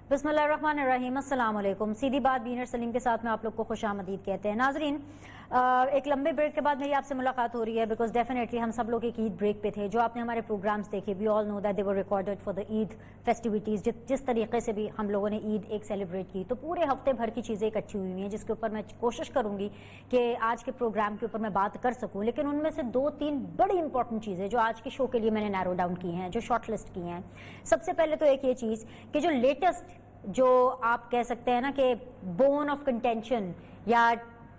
बिस्मिल्लाहिर्रहमानिर्रहीम, अस्सलाम वालेकुम। सीधी बात बीनर सलीम के साथ में आप लोग को खुश आमदीद कहते हैं। नाजरीन, एक लंबे ब्रेक के बाद मेरी आपसे मुलाकात हो रही है बिकॉज डेफिनेटली हम सब लोग एक ईद ब्रेक पे थे। जो आपने हमारे प्रोग्राम्स देखे, we all know that they were recorded for the Eid festivities. जिस तरीके से भी हम लोगों ने ईद एक सेलिब्रेट की, तो पूरे हफ्ते भर की चीज़ें इकट्ठी हुई हैं जिसके ऊपर मैं कोशिश करूँगी कि आज के प्रोग्राम के ऊपर मैं बात कर सकूँ। लेकिन उनमें से 2-3 बड़ी इंपॉर्टेंट चीज़ें जो आज के शो के लिए मैंने नैरो डाउन की हैं, जो शॉर्ट लिस्ट की हैं। सबसे पहले तो एक ये चीज़ कि जो लेटेस्ट, जो आप कह सकते हैं ना कि बोन ऑफ कंटेंशन या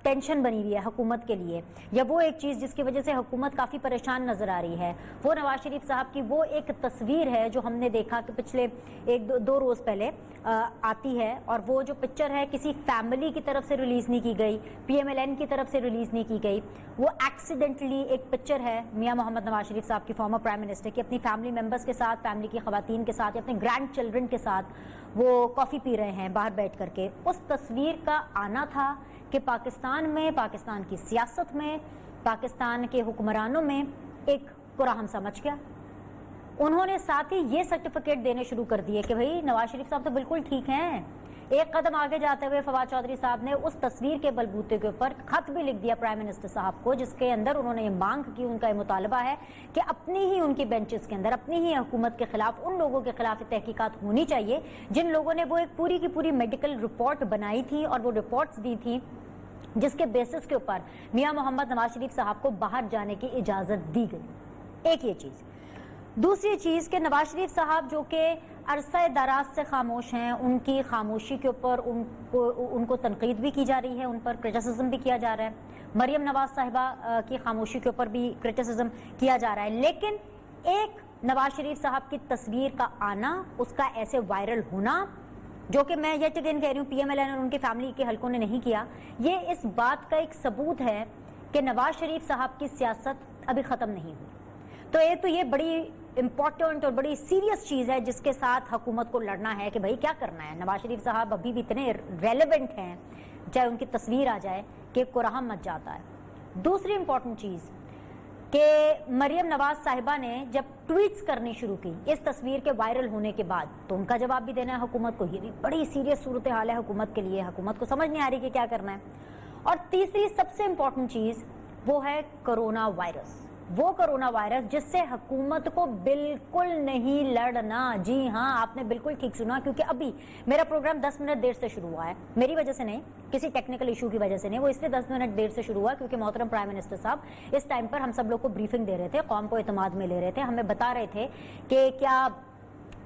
टेंशन बनी हुई है हुकूमत के लिए, या वो एक चीज़ जिसकी वजह से हुकूमत काफ़ी परेशान नज़र आ रही है, वो नवाज शरीफ साहब की वो एक तस्वीर है जो हमने देखा कि पिछले 1-2 रोज़ पहले आती है। और वो जो पिक्चर है किसी फैमिली की तरफ से रिलीज़ नहीं की गई, PMLN की तरफ से रिलीज़ नहीं की गई। वो एक्सीडेंटली एक पिक्चर है मियाँ मोहम्मद नवाज शरीफ साहब की, फॉर्मर प्राइम मिनिस्टर की, अपनी फैमिली मेम्बर्स के साथ, फैमिली की ख़वातीन के साथ या अपने ग्रैंड चिल्ड्रन के साथ वो कॉफ़ी पी रहे हैं बाहर बैठ करके। उस तस्वीर का आना था कि पाकिस्तान में, पाकिस्तान की सियासत में, पाकिस्तान के हुक्मरानों में एक कुराहम सा मच गया। उन्होंने साथ ही ये सर्टिफिकेट देने शुरू कर दिए कि भाई नवाज शरीफ साहब तो बिल्कुल ठीक हैं। एक कदम आगे जाते हुए फवाद चौधरी साहब ने उस तस्वीर के बलबूते के ऊपर खत भी लिख दिया प्राइम मिनिस्टर साहब को, जिसके अंदर उन्होंने ये मांग की, उनका ये मुतालबा है कि अपनी ही उनकी बेंचेस के अंदर, अपनी ही हुकूमत के खिलाफ, उन लोगों के खिलाफ तहकीकात होनी चाहिए जिन लोगों ने वो एक पूरी की पूरी मेडिकल रिपोर्ट बनाई थी और वो रिपोर्ट्स दी थी जिसके बेसिस के ऊपर मियाँ मोहम्मद नवाज शरीफ साहब को बाहर जाने की इजाज़त दी गई। एक ये चीज़। दूसरी चीज़ कि नवाज शरीफ साहब जो कि अरसा दराज से खामोश हैं, उनकी खामोशी के ऊपर उनको तनकीद भी की जा रही है, उन पर क्रिटिसिज्म भी किया जा रहा है। मरियम नवाज साहिबा की खामोशी के ऊपर भी क्रिटिसिज्म किया जा रहा है। लेकिन एक नवाज शरीफ साहब की तस्वीर का आना, उसका ऐसे वायरल होना, जो कि मैं येट अगेन कह रही हूँ PMLN और उनकी फैमिली के हलकों ने नहीं किया, ये इस बात का एक सबूत है कि नवाज शरीफ साहब की सियासत अभी ख़त्म नहीं हुई। तो एक तो ये बड़ी इंपॉर्टेंट और बड़ी सीरियस चीज़ है जिसके साथ हुकूमत को लड़ना है कि भाई क्या करना है। नवाज शरीफ साहब अभी भी इतने रेलेवेंट हैं, चाहे उनकी तस्वीर आ जाए, कि कुराहम मच जाता है। दूसरी इंपॉर्टेंट चीज़ कि मरियम नवाज साहिबा ने जब ट्वीट्स करनी शुरू की इस तस्वीर के वायरल होने के बाद, तो उनका जवाब भी देना है हुकूमत को। ये भी बड़ी सीरियस सूरत हाल है हुकूमत के लिए, हुकूमत को समझ नहीं आ रही कि क्या करना है। और तीसरी सबसे इंपॉर्टेंट चीज़ वो है कोरोना वायरस। वो कोरोना वायरस जिससे हुकूमत को बिल्कुल नहीं लड़ना। जी हाँ, आपने बिल्कुल ठीक सुना, क्योंकि अभी मेरा प्रोग्राम 10 मिनट देर से शुरू हुआ है। मेरी वजह से नहीं, किसी टेक्निकल इशू की वजह से नहीं, वो इसलिए 10 मिनट देर से शुरू हुआ क्योंकि मोहतरम प्राइम मिनिस्टर साहब इस टाइम पर हम सब लोग को ब्रीफिंग दे रहे थे, कौम को इत्मीनान में ले रहे थे, हमें बता रहे थे कि क्या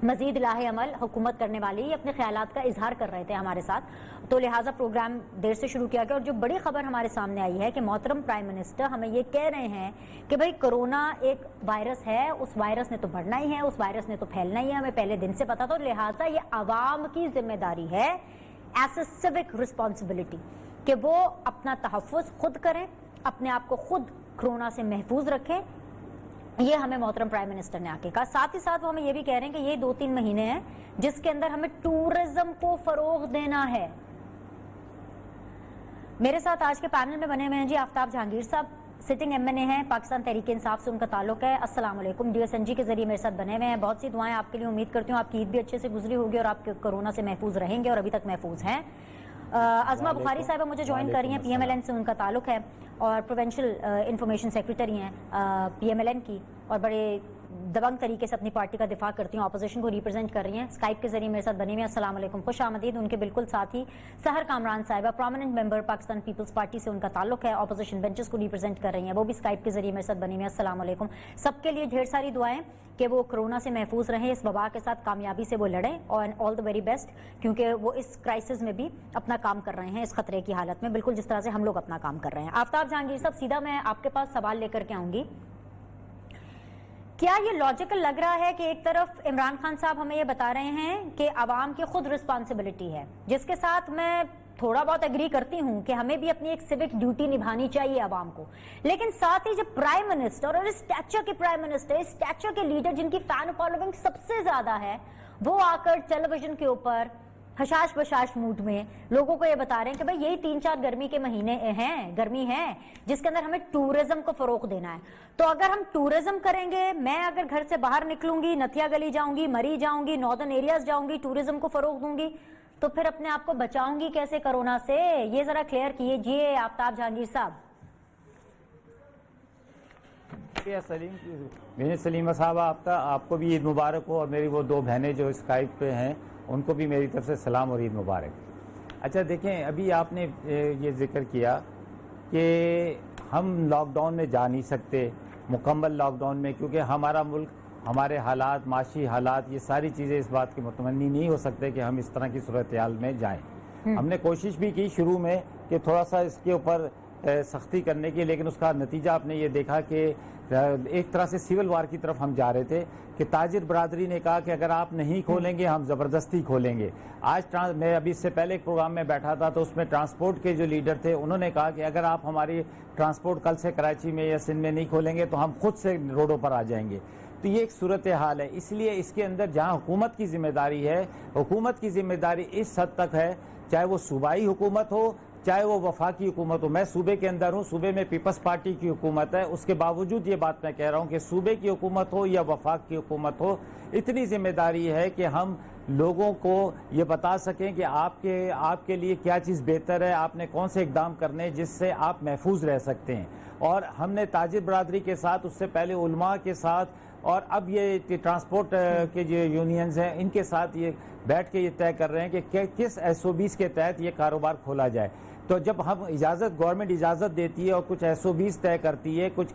मजीद लाहे अमल हुकूमत करने वाली, अपने ख्यालात का इजहार कर रहे थे हमारे साथ। तो लिहाजा प्रोग्राम देर से शुरू किया गया। और जो बड़ी खबर हमारे सामने आई है कि मोहतरम प्राइम मिनिस्टर हमें ये कह रहे हैं कि भाई कोरोना एक वायरस है, उस वायरस ने तो बढ़ना ही है, उस वायरस ने तो फैलना ही है, हमें पहले दिन से पता था। लिहाजा ये आवाम की जिम्मेदारी है, एज ए सिविक रिस्पॉन्सिबिलिटी, कि वो अपना तहफ़्फ़ुज़ खुद करें, अपने आप को खुद कोरोना से महफूज रखें। ये हमें मोहतरम प्राइम मिनिस्टर ने आके कहा। साथ ही साथ वो हमें ये भी कह रहे हैं कि ये 2-3 महीने हैं जिसके अंदर हमें टूरिज्म को फरोग देना है। मेरे साथ आज के पैनल में बने हुए हैं जी आफ्ताब जहांगीर साहब, सिटिंग MNA हैं, पाकिस्तान तहरीक इंसाफ से उनका ताल्लुक है। अस्सलाम वालेकुम। DSNG के जरिए मेरे साथ बने हुए हैं। बहुत सी दुआएं आपके लिए, उम्मीद करती हूँ आपकी ईद भी अच्छे से गुजरी होगी और आप कोरोना से महफूज रहेंगे और अभी तक महफूज हैं। अज़मा बुखारी साहिबा मुझे ज्वाइन कर रही हैं, PMLN से उनका ताल्लुक है और प्रोविंशियल इंफॉर्मेशन सेक्रेटरी हैं PMLN की, और बड़े दबंग तरीके से अपनी पार्टी का दिफा करती हैं, अपोजिशन को रिप्रेजेंट कर रही हैं। स्काइप के जरिए मेरे साथ बने हुए हैं। अस्सलाम वालेकुम, खुश आमदीद। उनके बिल्कुल साथ ही सहर कामरान साहिबा, प्रोमिनेंट मेंबर पाकिस्तान पीपल्स पार्टी से उनका ताल्लुक है, अपोजिशन बेंचेस को रिप्रेजेंट कर रही हैं, वो भी स्काइप के जरिए मेरे साथ बनी हुई हैं। अस्सलाम वालेकुम। सबके लिए ढेर सारी दुआएं कि वो कोरोना से महफूज रहें, इस वबा के साथ कामयाबी से वो लड़ें, और ऑल द वेरी बेस्ट, क्योंकि वो इस क्राइसिस में भी अपना काम कर रहे हैं, इस खतरे की हालत में, बिल्कुल जिस तरह से हम लोग अपना काम कर रहे हैं। आफ्ताब जहांगीर साहब, सीधा मैं आपके पास सवाल लेकर के आऊंगी। क्या ये लॉजिकल लग रहा है कि एक तरफ इमरान खान साहब हमें ये बता रहे हैं कि आवाम की खुद रिस्पॉन्सिबिलिटी है, जिसके साथ मैं थोड़ा बहुत एग्री करती हूं कि हमें भी अपनी एक सिविक ड्यूटी निभानी चाहिए आवाम को, लेकिन साथ ही जब प्राइम मिनिस्टर और इस स्टैचर के प्राइम मिनिस्टर, इस स्टैचर के लीडर जिनकी फैन फॉलोइंग सबसे ज्यादा है, वो आकर टेलीविजन के ऊपर हशाश बशाश मूड में लोगों को ये बता रहे हैं कि भाई यही 3-4 गर्मी के महीने हैं, गर्मी है जिसके अंदर हमें टूरिज्म को फरोग देना है। तो अगर हम टूरिज्म करेंगे, मैं अगर घर से बाहर निकलूंगी, नथिया गली जाऊंगी, मरी जाऊंगी, नॉर्दर्न एरियाज जाऊंगी, टूरिज्म को फरोग दूंगी, तो फिर अपने आप को बचाऊंगी कैसे कोरोना से? ये जरा क्लियर कीजिए आफ्ताब जहांगीर साहब। सलीमा साहबा, आपको भी ईद मुबारक हो, और मेरी वो 2 बहनें जो स्काइप पे हैं उनको भी मेरी तरफ से सलाम और ईद मुबारक। अच्छा देखें, अभी आपने ये जिक्र किया कि हम लॉकडाउन में जा नहीं सकते, मुकम्मल लॉकडाउन में, क्योंकि हमारा मुल्क, हमारे हालात, माशी हालात, ये सारी चीज़ें इस बात की मुतमन्नी नहीं हो सकते कि हम इस तरह की सूरत हाल में जाएं। हमने कोशिश भी की शुरू में कि थोड़ा सा इसके ऊपर सख्ती करने की, लेकिन उसका नतीजा आपने ये देखा कि एक तरह से सिविल वार की तरफ हम जा रहे थे कि ताजिर बरादरी ने कहा कि अगर आप नहीं खोलेंगे हम ज़बरदस्ती खोलेंगे। आज मैं अभी इससे पहले एक प्रोग्राम में बैठा था तो उसमें ट्रांसपोर्ट के जो लीडर थे उन्होंने कहा कि अगर आप हमारी ट्रांसपोर्ट कल से कराची में या सिंध में नहीं खोलेंगे तो हम खुद से रोडों पर आ जाएंगे। तो ये एक सूरत हाल है। इसलिए इसके अंदर जहाँ हुकूमत की जिम्मेदारी है, हुकूमत की जिम्मेदारी इस हद तक है, चाहे वो सूबाई हुकूमत हो चाहे वो वफाकी हुकूमत हो। मैं सूबे के अंदर हूँ, सूबे में पीपल्स पार्टी की हुकूमत है, उसके बावजूद ये बात मैं कह रहा हूँ कि सूबे की हुकूमत हो या वफाक की हुकूमत हो, इतनी जिम्मेदारी है कि हम लोगों को ये बता सकें कि आपके लिए क्या चीज़ बेहतर है, आपने कौन से इकदाम करने जिससे आप महफूज रह सकते हैं। और हमने ताजिर बरादरी के साथ, उससे पहले उलमा के साथ, और अब ये ट्रांसपोर्ट के जो यूनियंस हैं इनके साथ ये बैठ के ये तय कर रहे हैं कि किस SOBs के तहत ये कारोबार खोला जाए। तो जब हम गवर्नमेंट इजाज़त देती है और कुछ SOBs तय करती है, कुछ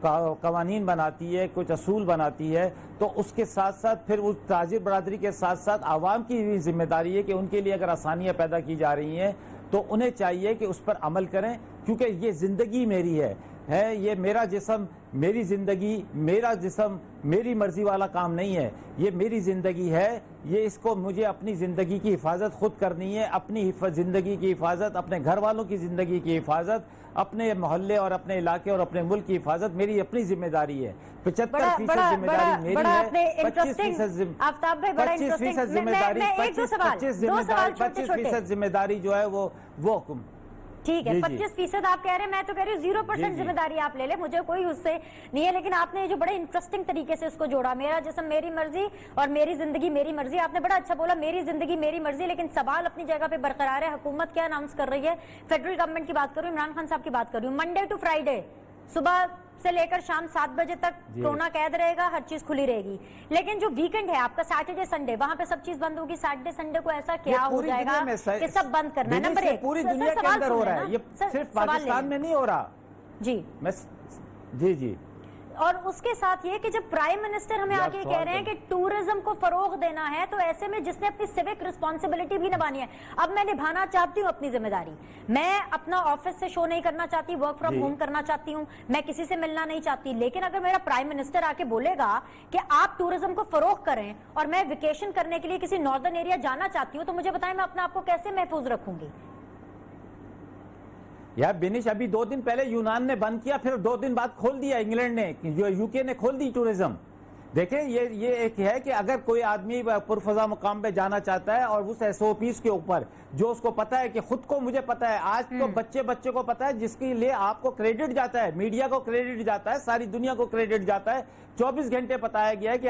कवानीन बनाती है, कुछ असूल बनाती है, तो उसके साथ साथ फिर उस ताजिर बरादरी के साथ साथ आवाम की भी जिम्मेदारी है कि उनके लिए अगर आसानियाँ पैदा की जा रही हैं तो उन्हें चाहिए कि उस पर अमल करें, क्योंकि ये ज़िंदगी मेरी है, ये मेरा जिस्म, मेरी ज़िंदगी, मेरा जिस्म, मेरी मर्ज़ी वाला काम नहीं है, ये मेरी ज़िंदगी है। ये इसको मुझे अपनी ज़िंदगी की हिफाजत खुद करनी है, अपनी ज़िंदगी की हिफाजत, अपने घर वालों की ज़िंदगी की हिफाजत, अपने मोहल्ले और अपने इलाके और अपने मुल्क की हिफाजत मेरी अपनी जिम्मेदारी है। 75% जिम्मेदारी मेरी है, 25% जिम्मेदारी 25% जिम्मेदारी जो है वो ठीक है। 25% आप कह रहे हैं, मैं तो कह रही हूँ 0% जिम्मेदारी आप ले ले, मुझे कोई उससे नहीं है। लेकिन आपने जो बड़े इंटरेस्टिंग तरीके से उसको जोड़ा, मेरा जिस्म मेरी मर्जी और मेरी जिंदगी मेरी मर्जी, आपने बड़ा अच्छा बोला, मेरी जिंदगी मेरी मर्जी, लेकिन सवाल अपनी जगह पे बरकरार है। हुकूमत क्या अनाउंस कर रही है? फेडरल गवर्नमेंट की बात कर रही हूँ, इमरान खान साहब की बात कर रही हूँ, मंडे टू फ्राइडे सुबह से लेकर शाम 7 बजे तक कोरोना कैद रहेगा, हर चीज खुली रहेगी। लेकिन जो वीकेंड है आपका, सैटरडे संडे, वहां पे सब चीज बंद होगी। सैटरडे संडे को ऐसा क्या हो जाएगा कि सब बंद करना है? नंबर 1, पूरी दुनिया के अंदर हो रहा है, ये सिर्फ पाकिस्तान में नहीं हो रहा। जी। और उसके साथ ये कि जब प्राइम मिनिस्टर हमें आके कह रहे हैं कि टूरिज्म को फरोग देना है, तो ऐसे में जिसने अपनी सिविक रिस्पॉन्सिबिलिटी भी निभानी है, अब मैं निभाना चाहती हूँ अपनी जिम्मेदारी, मैं अपना ऑफिस से शो नहीं करना चाहती, वर्क फ्रॉम होम करना चाहती हूँ, मैं किसी से मिलना नहीं चाहती, लेकिन अगर मेरा प्राइम मिनिस्टर आके बोलेगा कि आप टूरिज्म को फरोग करें और मैं वेकेशन करने के लिए किसी नॉर्दर्न एरिया जाना चाहती हूँ, तो मुझे बताएं मैं अपने आप को कैसे महफूज रखूंगी? यार बिनिश, अभी 2 दिन पहले यूनान ने बंद किया, फिर 2 दिन बाद खोल दिया इंग्लैंड ने, यूके ने खोल दी टूरिज्म। देखें, ये एक है कि अगर कोई आदमी पुरफजा मुकाम पे जाना चाहता है और उस SOPs के ऊपर जो उसको पता है कि खुद को, मुझे पता है, आज तो बच्चे को पता है, जिसके लिए आपको क्रेडिट जाता है, मीडिया को क्रेडिट जाता है, सारी दुनिया को क्रेडिट जाता है, 24 घंटे बताया गया है कि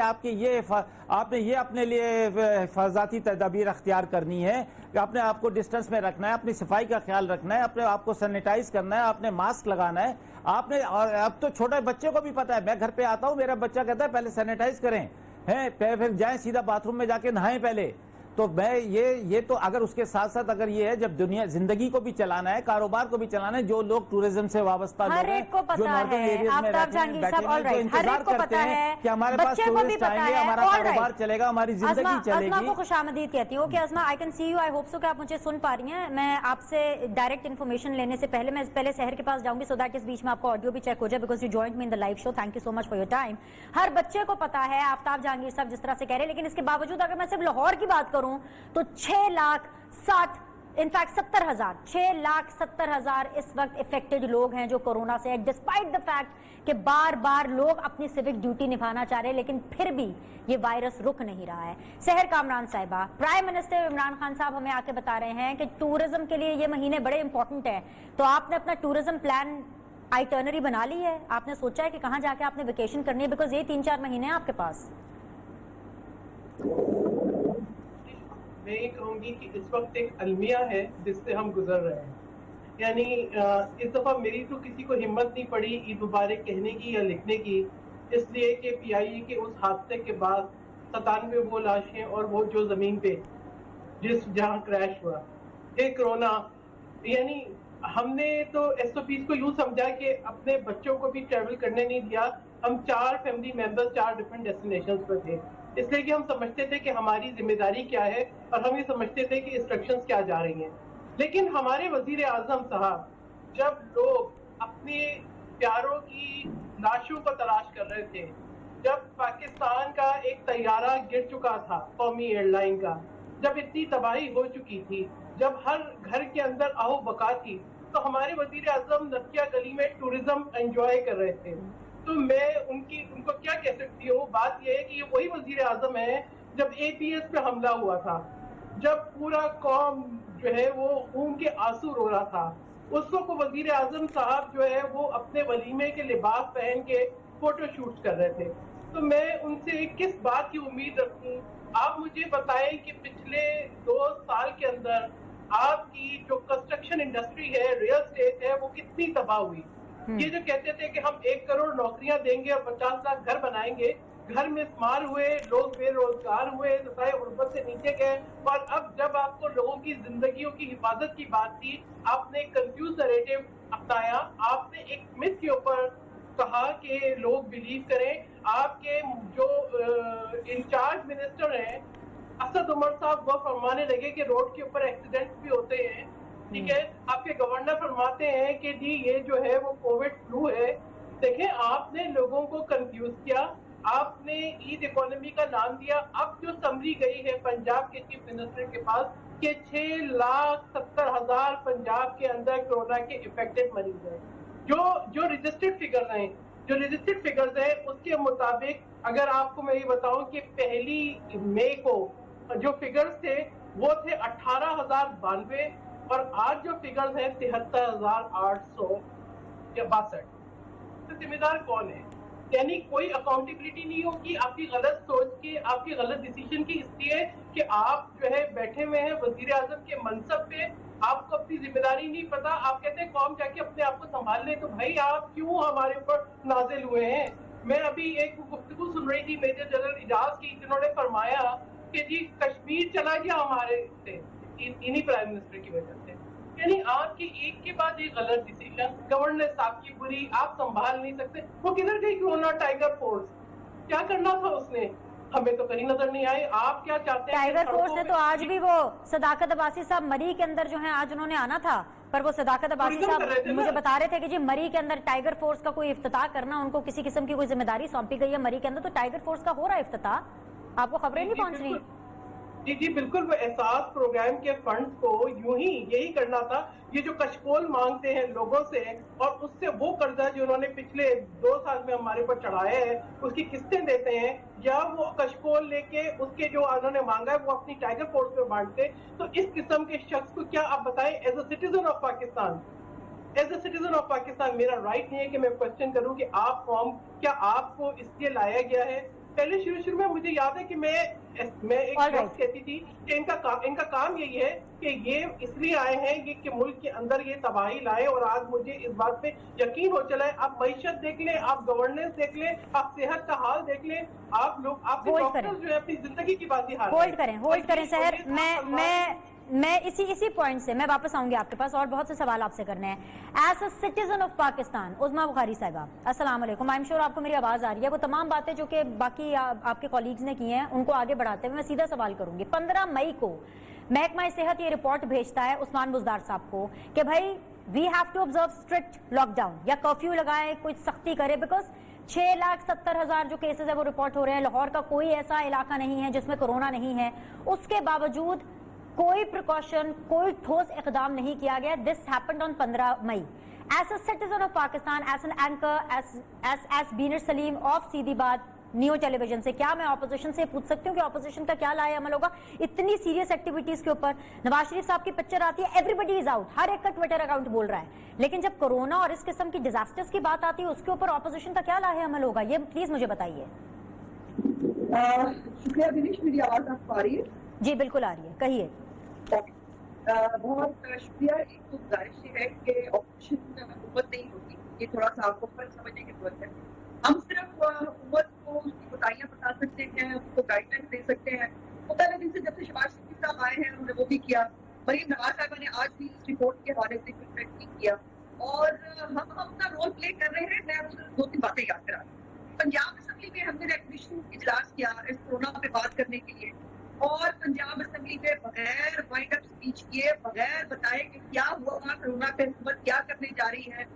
आपने ये अपने लिए हिफाजती तदाबीर अख्तियार करनी है, कि अपने आप को डिस्टेंस में रखना है, अपनी सफाई का ख्याल रखना है, अपने आप को सैनिटाइज करना है, आपने मास्क लगाना है, आपने, और अब तो छोटे बच्चे को भी पता है, मैं घर पे आता हूँ, मेरा बच्चा कहता है पहले सैनिटाइज करें, फिर जाएं सीधा बाथरूम में जाके नहाएं पहले। तो मैं ये तो अगर उसके साथ साथ अगर ये है, जब दुनिया जिंदगी को भी चलाना है, कारोबार को भी चलाना है, जो लोग टूरिज्म से वाबस्ता लोग हैं, जो नॉर्दर्न एरिया में रहते हैं, जो इंतजार करते हैं कि हमारे पास टूरिस्ट आएंगे, हमारा कारोबार चलेगा, हमारी जिंदगी चलेगी। को खुशामदीद कहती हूँ कि Azma, I can see you, I hope so कि आप मुझे सुन पा रही हैं। मैं आपसे डायरेक्ट इन्फॉर्मेशन लेने से पहले मैं पहले शहर के पास जाऊंगी, सो दैट इस बीच में आपका ऑडियो भी चेक हो जाए, because you joined me in the live show. Thank you so much for your time. हर बच्चे को पता है आफ्ताब जहांगीर साहब जिस तरह से कह रहे हैं, लेकिन इसके बावजूद अगर मैं सिर्फ लाहौर की बात करूं तो 6,60,000 इनफैक्ट 70,000, 6,70,000 इस वक्त इफेक्टेड लोग हैं जो कोरोना से है, डिस्पाइट द फैक्ट कि बार बार लोग अपनी सिविक ड्यूटी निभाना चाह रहे हैं, लेकिन फिर भी ये वायरस रुक नहीं रहा है। सहर कामरान साहिबा, प्राइम मिनिस्टर इमरान खान साहब हमें आके बता रहे हैं कि टूरिज्म के लिए ये महीने बड़े इंपॉर्टेंट है, तो आपने अपना टूरिज्म प्लान आइटनरी बना ली है? आपने सोचा है कि कहाँ जाके आपने वेकेशन करनी है? बिकॉज ये 3-4 महीने हैं आपके पास। मैं ये कहूँगी कि इस वक्त एक अलमिया है जिससे हम गुजर रहे हैं। यानी इस दफ़ा मेरी तो किसी को हिम्मत नहीं पड़ी ईद मुबारक कहने की या लिखने की, इसलिए कि PIA के उस हादसे के बाद 97 वो लाशें और वो जो ज़मीन पे जहाँ क्रैश हुआ, ये कोरोना, यानी हमने तो SOPs को यूँ समझा कि अपने बच्चों को भी ट्रैवल करने नहीं दिया। हम 4 फैमिली मेंबर्स 4 डिफरेंट डेस्टिनेशंस पर थे, इसलिए कि हम समझते थे कि हमारी जिम्मेदारी क्या है और हम ये समझते थे कि इंस्ट्रक्शंस क्या जा रही हैं। लेकिन हमारे वजीर आजम साहब जब लोग अपने प्यारों की लाशों को तलाश कर रहे थे, जब पाकिस्तान का एक तैयारा गिर चुका था कौमी एयरलाइन का, जब इतनी तबाही हो चुकी थी, जब हर घर के अंदर आओ बका थी, तो हमारे वजीर आजम नकिया गली में टूरिज्म एंजॉय कर रहे थे। तो मैं उनको क्या कह सकती हूँ? बात यह है कि ये वही वजीर आजम है जब APS पे हमला हुआ था, जब पूरा कौम जो है वो खून के आंसू रो रहा था, उस वक्त वजीर आजम साहब जो है वो अपने वलीमे के लिबास पहन के फोटो शूट कर रहे थे। तो मैं उनसे किस बात की उम्मीद रखूं? आप मुझे बताएं कि पिछले 2 साल के अंदर आपकी जो कंस्ट्रक्शन इंडस्ट्री है, रियल एस्टेट है, वो कितनी तबाह हुई। ये जो कहते थे कि हम 1 करोड़ नौकरियां देंगे और 50 लाख घर बनाएंगे, घर में शुमार हुए, लोग बेरोजगार हुए, सताए गुर्बत से नीचे गए, और अब जब आपको लोगों की जिंदगियों की हिफाजत की बात थी, आपने कंफ्यूज नैरेटिव अपनाया, आपने एक मिथ के ऊपर कहा कि लोग बिलीव करें। आपके जो इंचार्ज मिनिस्टर हैं असद उमर साहब, वो फरमाने लगे कि रोड के ऊपर एक्सीडेंट भी होते हैं, ठीक है। आपके गवर्नर फरमाते हैं कि जी ये जो है वो कोविड फ्लू है। देखें, आपने लोगों को कंफ्यूज किया, आपने ईद इकोनॉमी का नाम दिया। अब जो समरी गई है पंजाब के चीफ मिनिस्टर के पास कि 6,70,000 पंजाब के अंदर कोरोना के इफेक्टेड मरीज हैं। जो रजिस्टर्ड फिगर्स हैं उसके मुताबिक अगर आपको मैं ये बताऊं कि 1 मई को जो फिगर्स थे वो थे 18,092 और आज जो फिगर्स हैं 73,862। तो जिम्मेदार कौन है? यानी कोई अकाउंटेबिलिटी नहीं होगी आपकी गलत सोच की, आपकी गलत डिसीजन की, इसलिए कि आप जो है बैठे हुए हैं वजीर आजम के मनसब पे, आपको अपनी जिम्मेदारी नहीं पता। आप कहते हैं कौम जाके अपने आप को संभाल ले, तो भाई आप क्यों हमारे ऊपर नाजिल हुए हैं? मैं अभी एक गुफ्तगू सुन रही थी मेजर जनरल इजाज की, जिन्होंने फरमाया कि जी कश्मीर चला गया हमारे से इन्हीं प्राइम मिनिस्टर की वजह से। यानी आपके एक के बाद एक गलत डिसीजन, गवर्नेंस आपकी बुरी, आप संभाल नहीं सकते। वो किधर गई कोरोना टाइगर फोर्स? क्या करना था उसने? हमें तो कहीं नजर नहीं आए। आप क्या चाहते हैं? टाइगर फोर्स ने तो आज भी वो सदाकत अब्बासी साहब मरी के अंदर जो है आज उन्होंने आना था, पर वो सदाकत अब्बासी साहब मुझे बता रहे थे कि जी मरी के अंदर टाइगर फोर्स का कोई इफ्तिताह करना, उनको किसी किस्म की कोई जिम्मेदारी सौंपी गई है मरी के अंदर, तो टाइगर फोर्स का हो रहा है इफ्तिताह, आपको खबरें नहीं पहुंच रही? जी बिल्कुल, वो एहसास प्रोग्राम के फंड्स को यूं ही यही करना था। ये जो कशकोल मांगते हैं लोगों से और उससे वो कर्जा जो उन्होंने पिछले 2 साल में हमारे पर चढ़ाया है उसकी किस्तें देते हैं, या वो कशकोल लेके उसके जो उन्होंने मांगा है वो अपनी टाइगर फोर्स में बांटते। तो इस किस्म के शख्स को क्या आप बताएं, as a citizen of Pakistan मेरा राइट नहीं है कि मैं क्वेश्चन करूं कि आप कौम, क्या आपको इसलिए लाया गया है? पहले शुरू में मुझे याद है कि मैं एक शख्स कहती थी कि इनका काम यही है कि ये इसलिए आए हैं कि मुल्क के अंदर ये तबाही लाए, और आज मुझे इस बात पे यकीन हो चला है। आप मईशत देख लें, आप गवर्नेंस देख लें, आप सेहत का हाल देख लें, आप लोग आपके डॉक्टर्स जो है अपनी जिंदगी की बात ही हाल होल्ड करें सहर। मैं इसी पॉइंट से मैं वापस आऊंगी आपके पास और बहुत से सवाल आपसे करने हैं। As a citizen of Pakistan, Uzma Bukhari साहिबा, अस्सलाम वालेकुम। आई एम श्योर आपको मेरी आवाज आ रही है। वो तमाम बातें जो कि बाकी आपके कॉलीग्स ने की हैं उनको आगे बढ़ाते हुए मैं सीधा सवाल करूंगी। 15 मई को महकमा सेहत ये रिपोर्ट भेजता है उस्मान बुज़दार साहब को कि भाई we have to observe strict lockdown या कर्फ्यू लगाए, कोई सख्ती करे, बिकॉज 6,70,000 जो केसेस है वो रिपोर्ट हो रहे हैं। लाहौर का कोई ऐसा इलाका नहीं है जिसमें कोरोना नहीं है, उसके बावजूद कोई प्रिकॉशन, कोई ठोस इकदाम नहीं किया गया. This happened on 15 May. As a citizen of Pakistan, as an anchor, as बीनर सलीम ऑफ सीधी बात नियो टेलीविजन से, क्या मैं ऑपोजिशन से पूछ सकती हूँ कि ऑपोजिशन का क्या लाया अमल होगा इतनी सीरियस एक्टिविटीज के ऊपर? नवाज शरीफ साहब की पिक्चर आती है, एवरीबडी इज आउट, हर एक का ट्विटर अकाउंट बोल रहा है, लेकिन जब कोरोना और इस किस्म की डिजास्टर्स की बात आती है उसके ऊपर ऑपोजिशन का क्या लाया अमल होगा? ये प्लीज मुझे बताइए. शुक्रिया दिनेश, मेरी आवाज आपको आ रही है? जी बिल्कुल आ रही है, कहिए. बहुत शुक्रिया. एक तो गुजारिश है कि ऑपोजिशन हुकूमत नहीं होती, ये थोड़ा सा आपको फर्क समझने की जरूरत है. हम सिर्फ हुकूमत को उसकी बताइयां बता सकते हैं, उसको गाइडलाइन दे सकते हैं. वो पहले दिन से जब से शहबाज शरीफ साहब आए हैं उन्होंने वो भी किया, मरीम नवाज साहबा ने आज भी इस रिपोर्ट के हवाले से कुछ नहीं किया, और हम अपना रोल प्ले कर रहे हैं. मैं उसे 2-3 बातें याद करा दूं. पंजाब असेंबली में हमने रेगुलेशन इजलास किया इस कोरोना पे बात करने के लिए, और पंजाब असेंबली में बगैर वाइंड अप स्पीच किए, बगैर बताए कि क्या हुआ, कोरोना पे हुकूमत क्या करने जा रही है,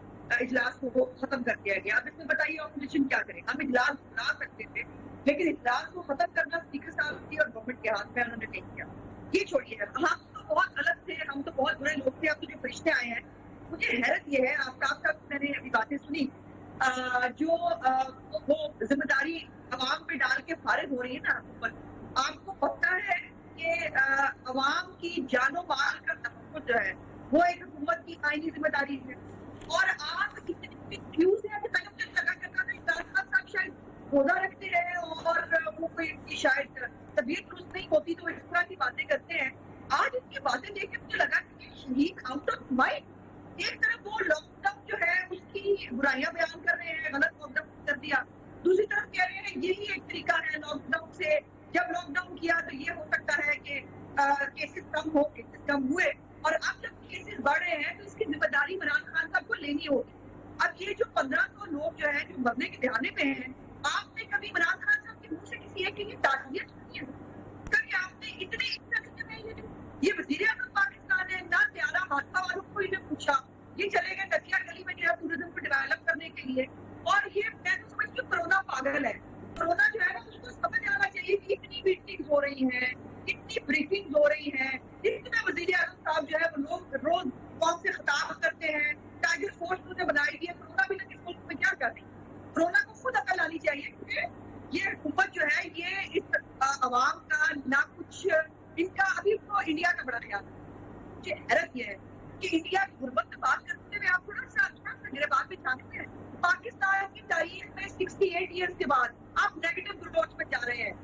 इजलास को खत्म कर दिया गया. अब इसमें बताइए ऑपोजिशन क्या करे? हम इजलास बुला सकते थे, लेकिन इजलास को खत्म करना स्पीकर साहब की और गवर्नमेंट के हाथ में उन्होंने नहीं किया. ये छोड़िए, हम तो बहुत गलत थे, हम तो बहुत बुरे लोग थे, अब तो जो फरिश्ते आए हैं. मुझे हैरत ये है, आफ्ताब साहब मैंने अभी बातें सुनी, जो वो जिम्मेदारी अवाम पे डाल के फारिग हो रही है ना हुकूमत. आपको पता है कि अवाम की जानो माल का तहफ़्फ़ुज़ जो है वो एक हुकूमत की आईनी जिम्मेदारी है. और आप इतने कंफ्यूज हैं कि पहले मुझे लगा करता था इमरान खान साहब शायद रोजा रखते हैं और वो कोई शायद तबीयत दुरुस्त नहीं होती तो इस तरह की बातें करते हैं. आज इनकी बातें देख के मुझे लगा कि शहीद आउट ऑफ माइंड. एक तरफ वो लॉकडाउन जो है उसकी बुराइयां बयान कर रहे हैं, गलत लॉकडाउन कर दिया, दूसरी तरफ कह रहे हैं यही एक तरीका है लॉकडाउन से, जब लॉकडाउन किया तो ये हो सकता है कि केसेस कम हो, केसेस कम हुए, और अब जब केसेस बढ़ रहे हैं तो इसकी जिम्मेदारी इमरान खान साहब को लेनी होगी. अब ये जो 1500 लोग जो है जो मरने के बहाने पे हैं, आपने कभी इमरान खान साहब के मुंह से किसी एक की ताज़ियत सुनी है? कभी आपने इतने ये वज़ीर आज़म पाकिस्तान है ना, त्यारा हादसा वालों को इन्हें पूछा, ये चले गए दतिया गली में जो टूरिज्म को डेवलप करने के लिए. और ये मैं तो समझती हूँ कोरोना पागल है. कोरोना जो है ना उसको समझ आना चाहिए कि इतनी मीटिंग्स हो रही हैं, इतनी ब्रीफिंग हो रही हैं, इतना वज़ीर आज़म साहब जो है वो लोग रोज कौन से खिताब करते हैं, टाइगर फोर्स उन्होंने बनाई है. कोरोना भी लगी मुल्क में क्या कर रही? कोरोना को खुद अकल आनी चाहिए, क्योंकि ये हुकूमत जो है ये इस अवाम का ना कुछ, इनका अभी वो इंडिया का बड़ा ख्याल है. मुझे हैरत ये है कि इंडिया की गुर्बत से बात करते हुए आप थोड़ा सा मेरे बात में जानते हैं, पाकिस्तान की तारीख में 68 ईयर्स के बाद आप नेगेटिव ग्रोथ में जा रहे हैं.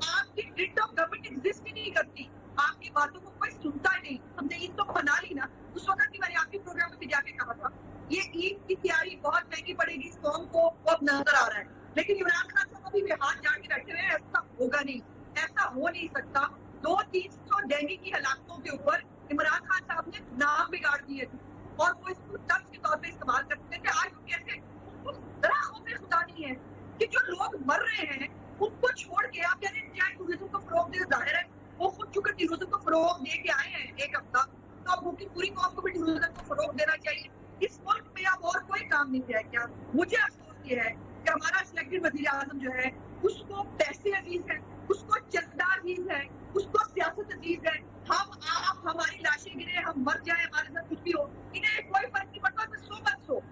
आपकी ग्रिड ऑफ गवर्नमेंट एग्जिस्ट ही नहीं करती, आपकी बातों को कोई सुनता ही नहीं. हमने ईद तो मना ली ना, उस वक्त की मैंने आपके प्रोग्राम में जाके कहा था ये ईद की तैयारी बहुत महंगी पड़ेगी इस कौम को, वो अब नजर आ रहा है. लेकिन इमरान खान साहब अभी भी हाथ जाके बैठे हुए हैं, ऐसा होगा नहीं, ऐसा हो नहीं सकता. 200-300 डेंगू की हलाकतों के ऊपर इमरान खान साहब ने नाम बिगाड़ दिए थे और वो इसको तर्ज के तौर पे इस्तेमाल करते थे. आज वो कैसे, उनको जरा खौफ खुदा नहीं है कि जो लोग मर रहे हैं उनको छोड़ के आप यानी चाहे टूरिज्म को फरोग दे. जाहिर है वो खुद चुके टूरिज्म को फरोग दे के आए हैं एक हफ्ता, तो अब उनकी पूरी कौम को भी टूरिज्म को फरोग देना चाहिए. इस मुल्क में अब और कोई काम नहीं है क्या? मुझे अफसोस ये है कि हमारा सिलेक्टेड वजीर आजम जो है उसको पैसे अजीज है, उसको चंदा अजीज है, उसको सियासत अजीज है. हम आप हमारी लाशें गिरे, हम मर जाए, हमारे साथ कुछ भी हो, इन्हें कोई फर्क नहीं पड़ता. सो मत सो,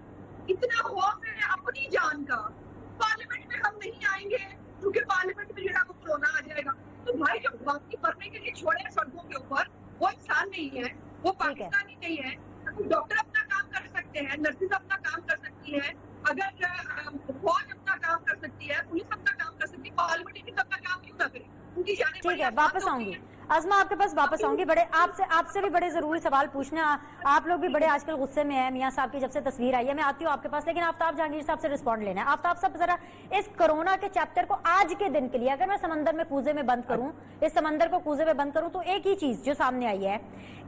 इतना खौफ है अपनी जान का. पार्लियामेंट में हम नहीं आएंगे क्योंकि पार्लियामेंट में जो है वो कोरोना आ जाएगा. तो भाई जो बाकी मरने के लिए छोड़े सड़कों के ऊपर, वो इंसान नहीं है, वो पाकिस्तानी नहीं है. डॉक्टर अपना काम कर सकते हैं, नर्सेज अपना काम कर सकती है, अगर फौज अपना काम कर सकती है, पुलिस अपना काम कर सकती है, पार्लियामेंट अपना काम क्यों ना करे? उनकी जाने ठीक है, वापस आऊंगी अज़मा आपके पास, वापस आऊंगी. बड़े आपसे भी बड़े जरूरी सवाल पूछने, आप लोग भी बड़े आजकल गुस्से में हैं. मियां साहब की जब से तस्वीर आई है, मैं आती हूँ आपके पास, लेकिन आफ्ताब जहांगीर साहब से रिस्पॉन्ड लेना है. आफ्ताब साहब जरा इस कोरोना के चैप्टर को आज के दिन के लिए अगर मैं समंदर में कूजे में बंद करूं, इस समंदर को कूजे में बंद करूं, तो एक ही चीज जो सामने आई है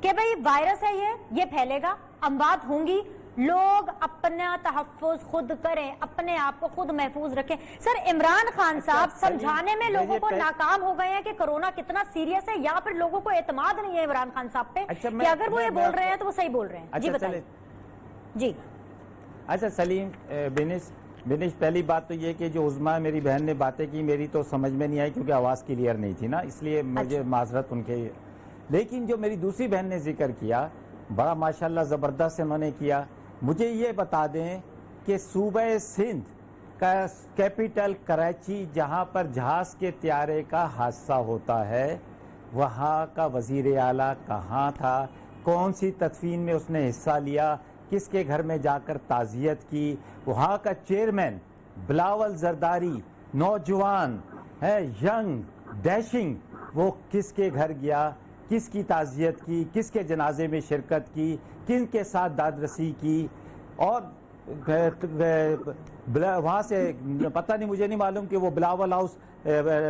कि भाई वायरस है, ये फैलेगा, अमवात होंगी, लोग अपना तहफ़्फ़ुज़ खुद करें, अपने आप को खुद महफूज रखें. सर इमरान खान साहब समझाने में लोगों को नाकाम हो गए हैं कि कोरोना कितना सीरियस है, या फिर लोगों को एतमाद नहीं है इमरान खान साहब पे कि अगर वो ये बोल रहे हैं तो वो सही बोल रहे हैं. जी बताइए. जी अच्छा सलीम, बिनिश पहली बात तो ये कि जो उज़मा मेरी बहन ने बातें की मेरी तो समझ में नहीं आई क्योंकि आवाज़ क्लियर नहीं थी ना, इसलिए मुझे माजरत उनके لیکن جو میری دوسری بہن نے ذکر کیا بڑا ماشاءاللہ زبردست انہوں نے کیا. مجھے یہ بتا دیں کہ صوبہ سندھ کا کیپٹل کراچی جہاں پر جہاز کے طیارے کا حادثہ ہوتا ہے وہاں کا وزیر اعلیٰ کہاں تھا, کون سی تدفین میں اس نے حصہ لیا, کس کے گھر میں جا کر تعزیت کی, وہاں کا چیئرمین بلاول زرداری نوجوان ہے ینگ ڈیشنگ, وہ کس کے گھر گیا, کس کی تعزیت کی, کس کے جنازے میں شرکت کی, کن کے ساتھ داد رسی کی, اور وہاں سے پتہ نہیں, مجھے نہیں معلوم کہ وہ بلاول ہاؤس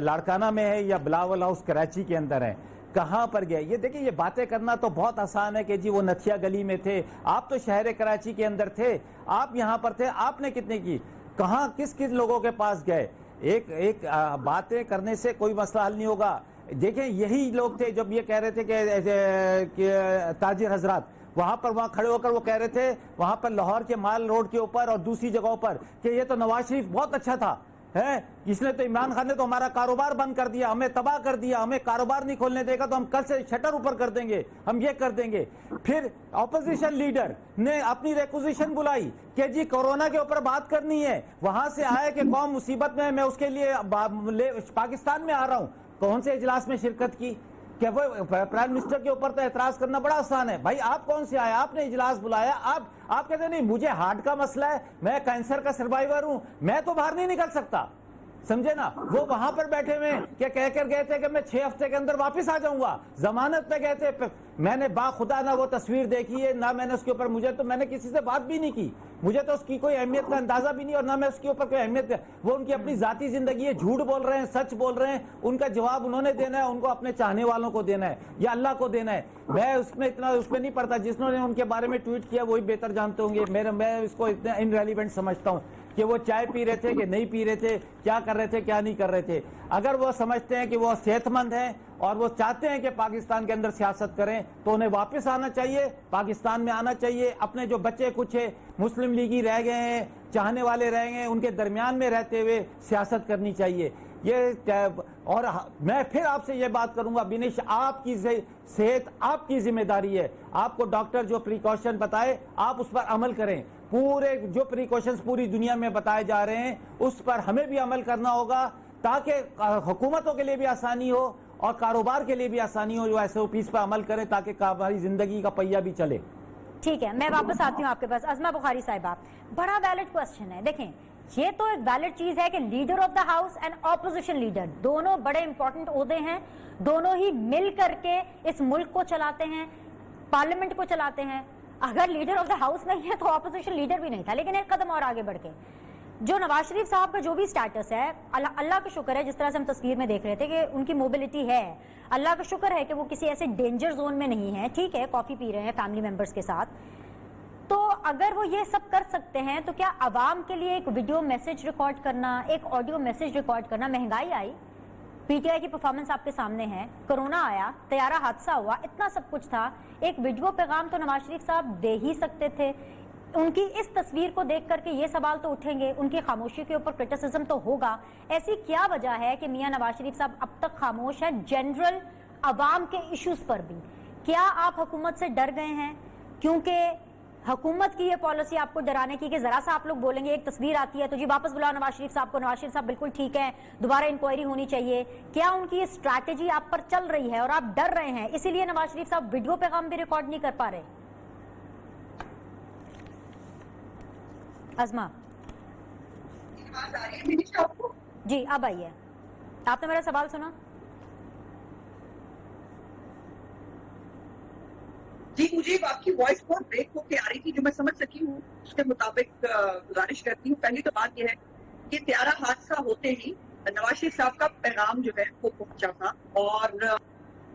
لاڑکانہ میں ہے یا بلاول ہاؤس کراچی کے اندر ہے, کہاں پر گئے. یہ دیکھیں یہ باتیں کرنا تو بہت آسان ہے کہ جی وہ نتھیا گلی میں تھے, آپ تو شہر کراچی کے اندر تھے, آپ یہاں پر تھے, آپ نے کتنے کی, کہاں کس کس لوگوں کے پاس گئے. ایک باتیں کرنے سے کوئی مسئلہ حل نہیں ہوگا. دیکھیں یہی لوگ تھے جب یہ کہہ رہے تھے کہ تاجر حضرات وہاں کھڑے ہو کر وہ کہہ رہے تھے وہاں پر لاہور کے مال روڈ کے اوپر اور دوسری جگہوں پر کہ یہ تو نواز شریف بہت اچھا تھا, ہے اس نے تو عمران خان نے تو ہمارا کاروبار بند کر دیا, ہمیں تباہ کر دیا, ہمیں کاروبار نہیں کھولنے دے گا تو ہم کل سے شٹر اوپر کر دیں گے, ہم یہ کر دیں گے. پھر اپوزیشن لیڈر نے اپنی ریکوزیشن بلائی کہ جی کورونا کے اوپر بات کرنی ہے, وہاں سے آئے کہ قوم مصیبت میں اس کے لیے پاکستان میں آ رہا ہوں. کون سے اجلاس میں شرکت کی کہ وہ پرائم منسٹر کے اوپر تو اعتراض کرنا بڑا آسان ہے. بھائی آپ کون سے آئے, آپ نے اجلاس بلایا, آپ کہتے نہیں مجھے ہارٹ کا مسئلہ ہے, میں کینسر کا سروائیور ہوں, میں تو باہر نہیں نکل سکتا, سمجھے نا. وہ وہاں پر بیٹھے ہوئے کہ کہہ کر گئے تھے کہ میں 6 ہفتے کے اندر واپس آ جاؤں گا, ضمانت پہ گئے تھے. میں نے باخدا نہ وہ تصویر دیکھی ہے نہ میں نے اس کے اوپر, میں نے کسی سے بات بھی نہیں کی, مجھے تو اس کی کوئی اہمیت کا اندازہ بھی نہیں اور نہ میں اس کے اوپر کوئی اہمیت. وہ ان کی اپنی ذاتی زندگی ہے, جھوٹ بول رہے ہیں, سچ بول رہے ہیں, ان کا جواب انہوں نے دینا ہے, ان کو اپنے چاہنے والوں کو دینا ہے یا اللہ کو دینا ہے. میں اس میں نہیں پڑتا, جس نے ان کے بارے میں ٹویٹ کیا وہی بہتر جانتے ہوں گے. میں اس کو اتنا انریلیونٹ سمجھتا ہوں کہ وہ چائے پی رہے تھے کہ نہیں پی رہے تھے, کیا کر رہے تھے کیا نہیں کر رہے تھے. اگر وہ سمجھتے ہیں کہ وہ صحت مند ہیں اور وہ چاہتے ہیں کہ پاکستان کے اندر سیاست کریں تو انہیں واپس آنا چاہیے, پاکستان میں آنا چاہیے. اپنے جو بچے کچھ مسلم لیگی رہ گئے ہیں, چاہنے والے رہ گئے ہیں, ان کے درمیان میں رہتے ہوئے سیاست کرنی چاہیے. اور میں پھر آپ سے یہ بات کروں گا بینش, آپ کی صحت آپ کی ذمہ داری ہے. آپ کو ڈاکٹر جو پریکاشن بتائے آپ اس پر عمل کریں. پورے جو پریکاشنز پوری دنیا میں بتائے جا رہے ہیں اس پر ہمیں بھی عمل کرنا ہوگا تاکہ حکومتوں کے لیے بھی آسانی ہو اور کاروبار کے لیے بھی آسانی ہو. جو ایس او پیز پر عمل کریں تاکہ ہماری زندگی کا پہیہ بھی چلے. ٹھیک ہے, میں واپس آتی ہوں آپ کے پاس. ازما بخاری صاحبہ, بڑا ویلڈ کوسچن ہے. دیکھیں یہ تو ایک ویلڈ چیز ہے کہ leader of the house and opposition leader دونوں بڑے امپورٹنٹ عہدے ہیں, دونوں ہی مل کر کے اس ملک کو چلاتے ہیں, پارلیمنٹ کو چلاتے ہیں. اگر لیڈر آف دا ہاؤس نہیں ہے تو اپوزیشن لیڈر بھی نہیں تھا. لیکن ایک قدم اور آگے بڑھ کے جو نواز شریف صاحب کا جو بھی سٹیٹس ہے, اللہ کا شکر ہے, جس طرح سے ہم تصویر میں دیکھ رہے تھے کہ ان کی موبلٹی ہے, اللہ کا شکر ہے کہ وہ کسی ایسے ڈینجر زون میں نہیں ہے. ٹھیک ہے, کافی پی رہے ہیں فیملی ممبرز کے ساتھ. تو اگر وہ یہ سب کر سکتے ہیں تو کیا عوام کے لیے ایک ویڈیو میسج ریکارڈ کرنا, ایک آڈیو میسج ریکارڈ کرنا, مہنگائی آئی, پی ٹی آئی کی پرفارمنس آپ کے سامنے ہے, کرونا آیا, طیارہ حادثہ ہوا, اتنا سب کچھ تھا, ایک ویڈیو پیغام تو نواز شریف صاحب دے ہی سکتے تھے. ان کی اس تصویر کو دیکھ کر کے یہ سوال تو اٹھیں گے, ان کی خاموشی کے اوپر کرٹیسزم تو ہوگا. ایسی کیا وجہ ہے کہ میاں نواز شریف صاحب اب تک خاموش ہیں جنرل عوام کے ایشوز پر بھی؟ کیا آپ حکومت سے ڈر گئے ہیں کیونکہ حکومت کی یہ پالیسی آپ کو ڈرانے کی کہ ذرا سا آپ لوگ بولیں گے, ایک تصویر آتی ہے تو جی واپس بلاؤ نواز شریف صاحب کو, نواز شریف صاحب بالکل ٹھیک ہے, دوبارہ انکوائری ہونی چاہیے. کیا ان کی یہ اسٹریٹجی آپ پر چل رہی ہے اور آپ ڈر رہے ہیں اسی لیے نواز شریف صاحب ویڈیو پیغام بھی ریکارڈ نہیں کر پا رہے؟ ازما جی اب آئیے, آپ نے میرا سوال سنا؟ جی مجھے آپ کی وائس بہت بریک ہو کے آ رہی تھی, جو میں سمجھ سکی ہوں اس کے مطابق گزارش کرتی ہوں. پہلی تو بات یہ ہے کہ طیارہ حادثہ ہوتے ہی نواز شریف صاحب کا پیغام جو ہے وہ پہنچا تھا اور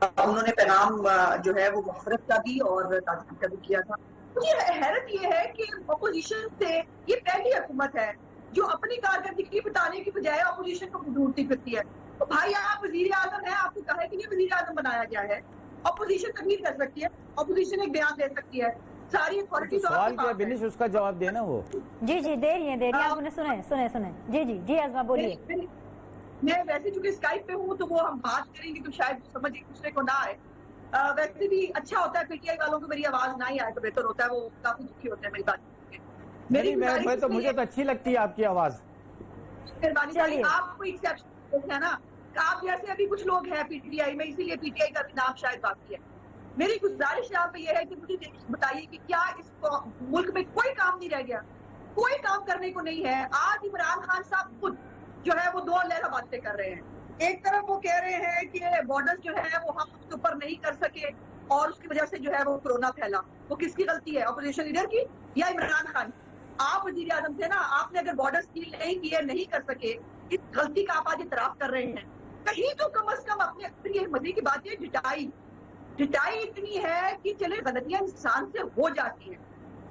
انہوں نے پیغام جو ہے وہ مغفرت کا بھی اور تعزیت کا بھی کیا تھا. مجھے حیرت یہ ہے کہ اپوزیشن سے یہ پہلی حکومت ہے جو اپنی کارکردگی بتانے کی بجائے اپوزیشن کو ڈھونڈتی پھرتی ہے. تو بھائی آپ وزیر اعظم ہیں, آپ کو کہا ہے کہ یہ وزیر اعظم بنایا گیا ہے, اپوزیشن تقریر کر سکتی ہے, اپوزیشن ایک بیان دے سکتی ہے, ساری اتھارٹی تو سوال کیا بینش اس کا جواب دینا. وہ جی جی دے رہی ہیں, آپ نے سنیں. جی جی جی ازما بولیے. میں ویسے چونکہ اسکائپ پہ ہوں تو وہ ہم بات کریں گے تو شاید سمجھ ایک دوسرے کو نہ آئے. वैसे भी अच्छा होता है पीटीआई वालों को मेरी आवाज ना ही आए तो बेहतर होता है, वो काफी दुखी होते हैं मेरी बात सुन के। मेरी नहीं, मैं गुजारिश तो इसमें मुझे तो अच्छी लगती है आपकी आवाज। मेहरबानी भाई, चलिए। आप कोई एक्सेप्शन है ना, आप जैसे अभी कुछ लोग हैं पीटीआई में, इसीलिए पीटीआई का भी नाम शायद बाकी है। मेरी गुजारिश यहाँ पे ये है कि मुझे बताइए कि क्या इस मुल्क में कोई काम नहीं रह गया, कोई काम करने को नहीं है। आज इमरान खान साहब खुद जो है वो दो लहरा बातें कर रहे हैं। एक तरफ वो कह रहे हैं कि बॉर्डर्स जो है वो हम उसके ऊपर नहीं कर सके और उसकी वजह से जो है वो कोरोना फैला। वो किसकी गलती है, अपोजिशन लीडर की या इमरान खान? आप वजीर आजम थे ना, आपने अगर बॉर्डर सील नहीं किए, नहीं कर सके, इस गलती का आप आज इतराफ कर रहे हैं। कहीं तो कम से कम अपने ये मजे की बात है, जिटाई इतनी है कि चले गलतियां इंसान से हो जाती हैं,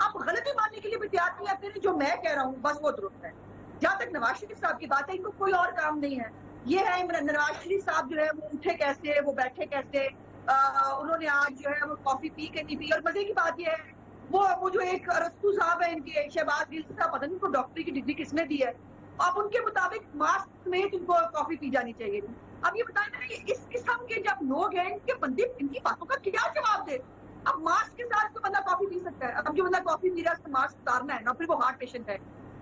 आप गलती मानने के लिए भी तैयार नहीं आते। जो मैं कह रहा हूँ बस वो दुरुस्त है। जहां तक नवाज शरीफ साहब की बात है, इनको कोई और काम नहीं है। ये है नवाज शरीफ साहब जो है वो उठे कैसे, वो बैठे कैसे, उन्होंने आज जो है वो कॉफी पी के नहीं पी। और मजे की बात ये है वो जो एक रस्तू साहब है इनके, शहबाज गिल साहब, पता नहीं उनको डॉक्टरी की डिग्री किसने दी है, अब उनके मुताबिक मास्क समेत इनको कॉफी पी जानी चाहिए। अब ये बताएं ना, इस किस्म के जब लोग हैं, इनके बंदे इनकी बातों का क्या जवाब दे? अब मास्क के साथ तो बंदा कॉफी पी सकता है, अब जो बंदा कॉफी पी रहा है उसको मास्क उतारना है ना, फिर वो हार्ट पेशेंट है,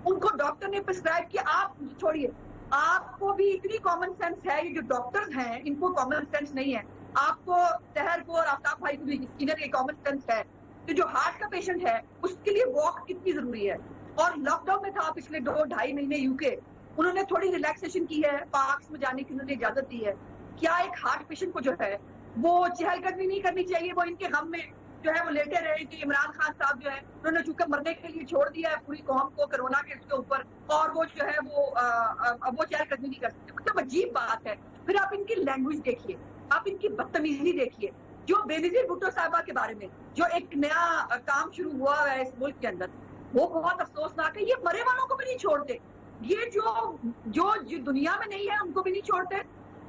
उनको डॉक्टर ने प्रिस्क्राइब किया। आप छोड़िए, आपको भी इतनी कॉमन सेंस है, ये जो डॉक्टर्स हैं इनको कॉमन सेंस नहीं है। आपको, तहर को और आफ्ताब भाई को भी यकीनन ये कॉमन सेंस है कि जो हार्ट का पेशेंट है उसके लिए वॉक कितनी जरूरी है। और लॉकडाउन में था पिछले 2-2.5 महीने यूके, उन्होंने थोड़ी रिलैक्सेशन की है, पार्क्स में जाने की उन्होंने इजाजत दी है। क्या एक हार्ट पेशेंट को जो है वो चहलकदमी नहीं करनी चाहिए? वो इनके गम में जो है वो लेटे रहे कि इमरान खान साहब जो है उन्होंने चूंकि मरने के लिए छोड़ दिया है पूरी कौम को कोरोना के उसके ऊपर, और वो जो है वो चहलकदमी नहीं कर सकते। मतलब अजीब बात है। फिर आप इनकी लैंग्वेज देखिए, आप इनकी बदतमीजी देखिए। जो बेनजीर भुट्टो साहिबा के बारे में जो एक नया काम शुरू हुआ है इस मुल्क के अंदर, वो बहुत अफसोसनाक है। ये मरे वालों को भी नहीं छोड़ते, ये जो दुनिया में नहीं है उनको भी नहीं छोड़ते,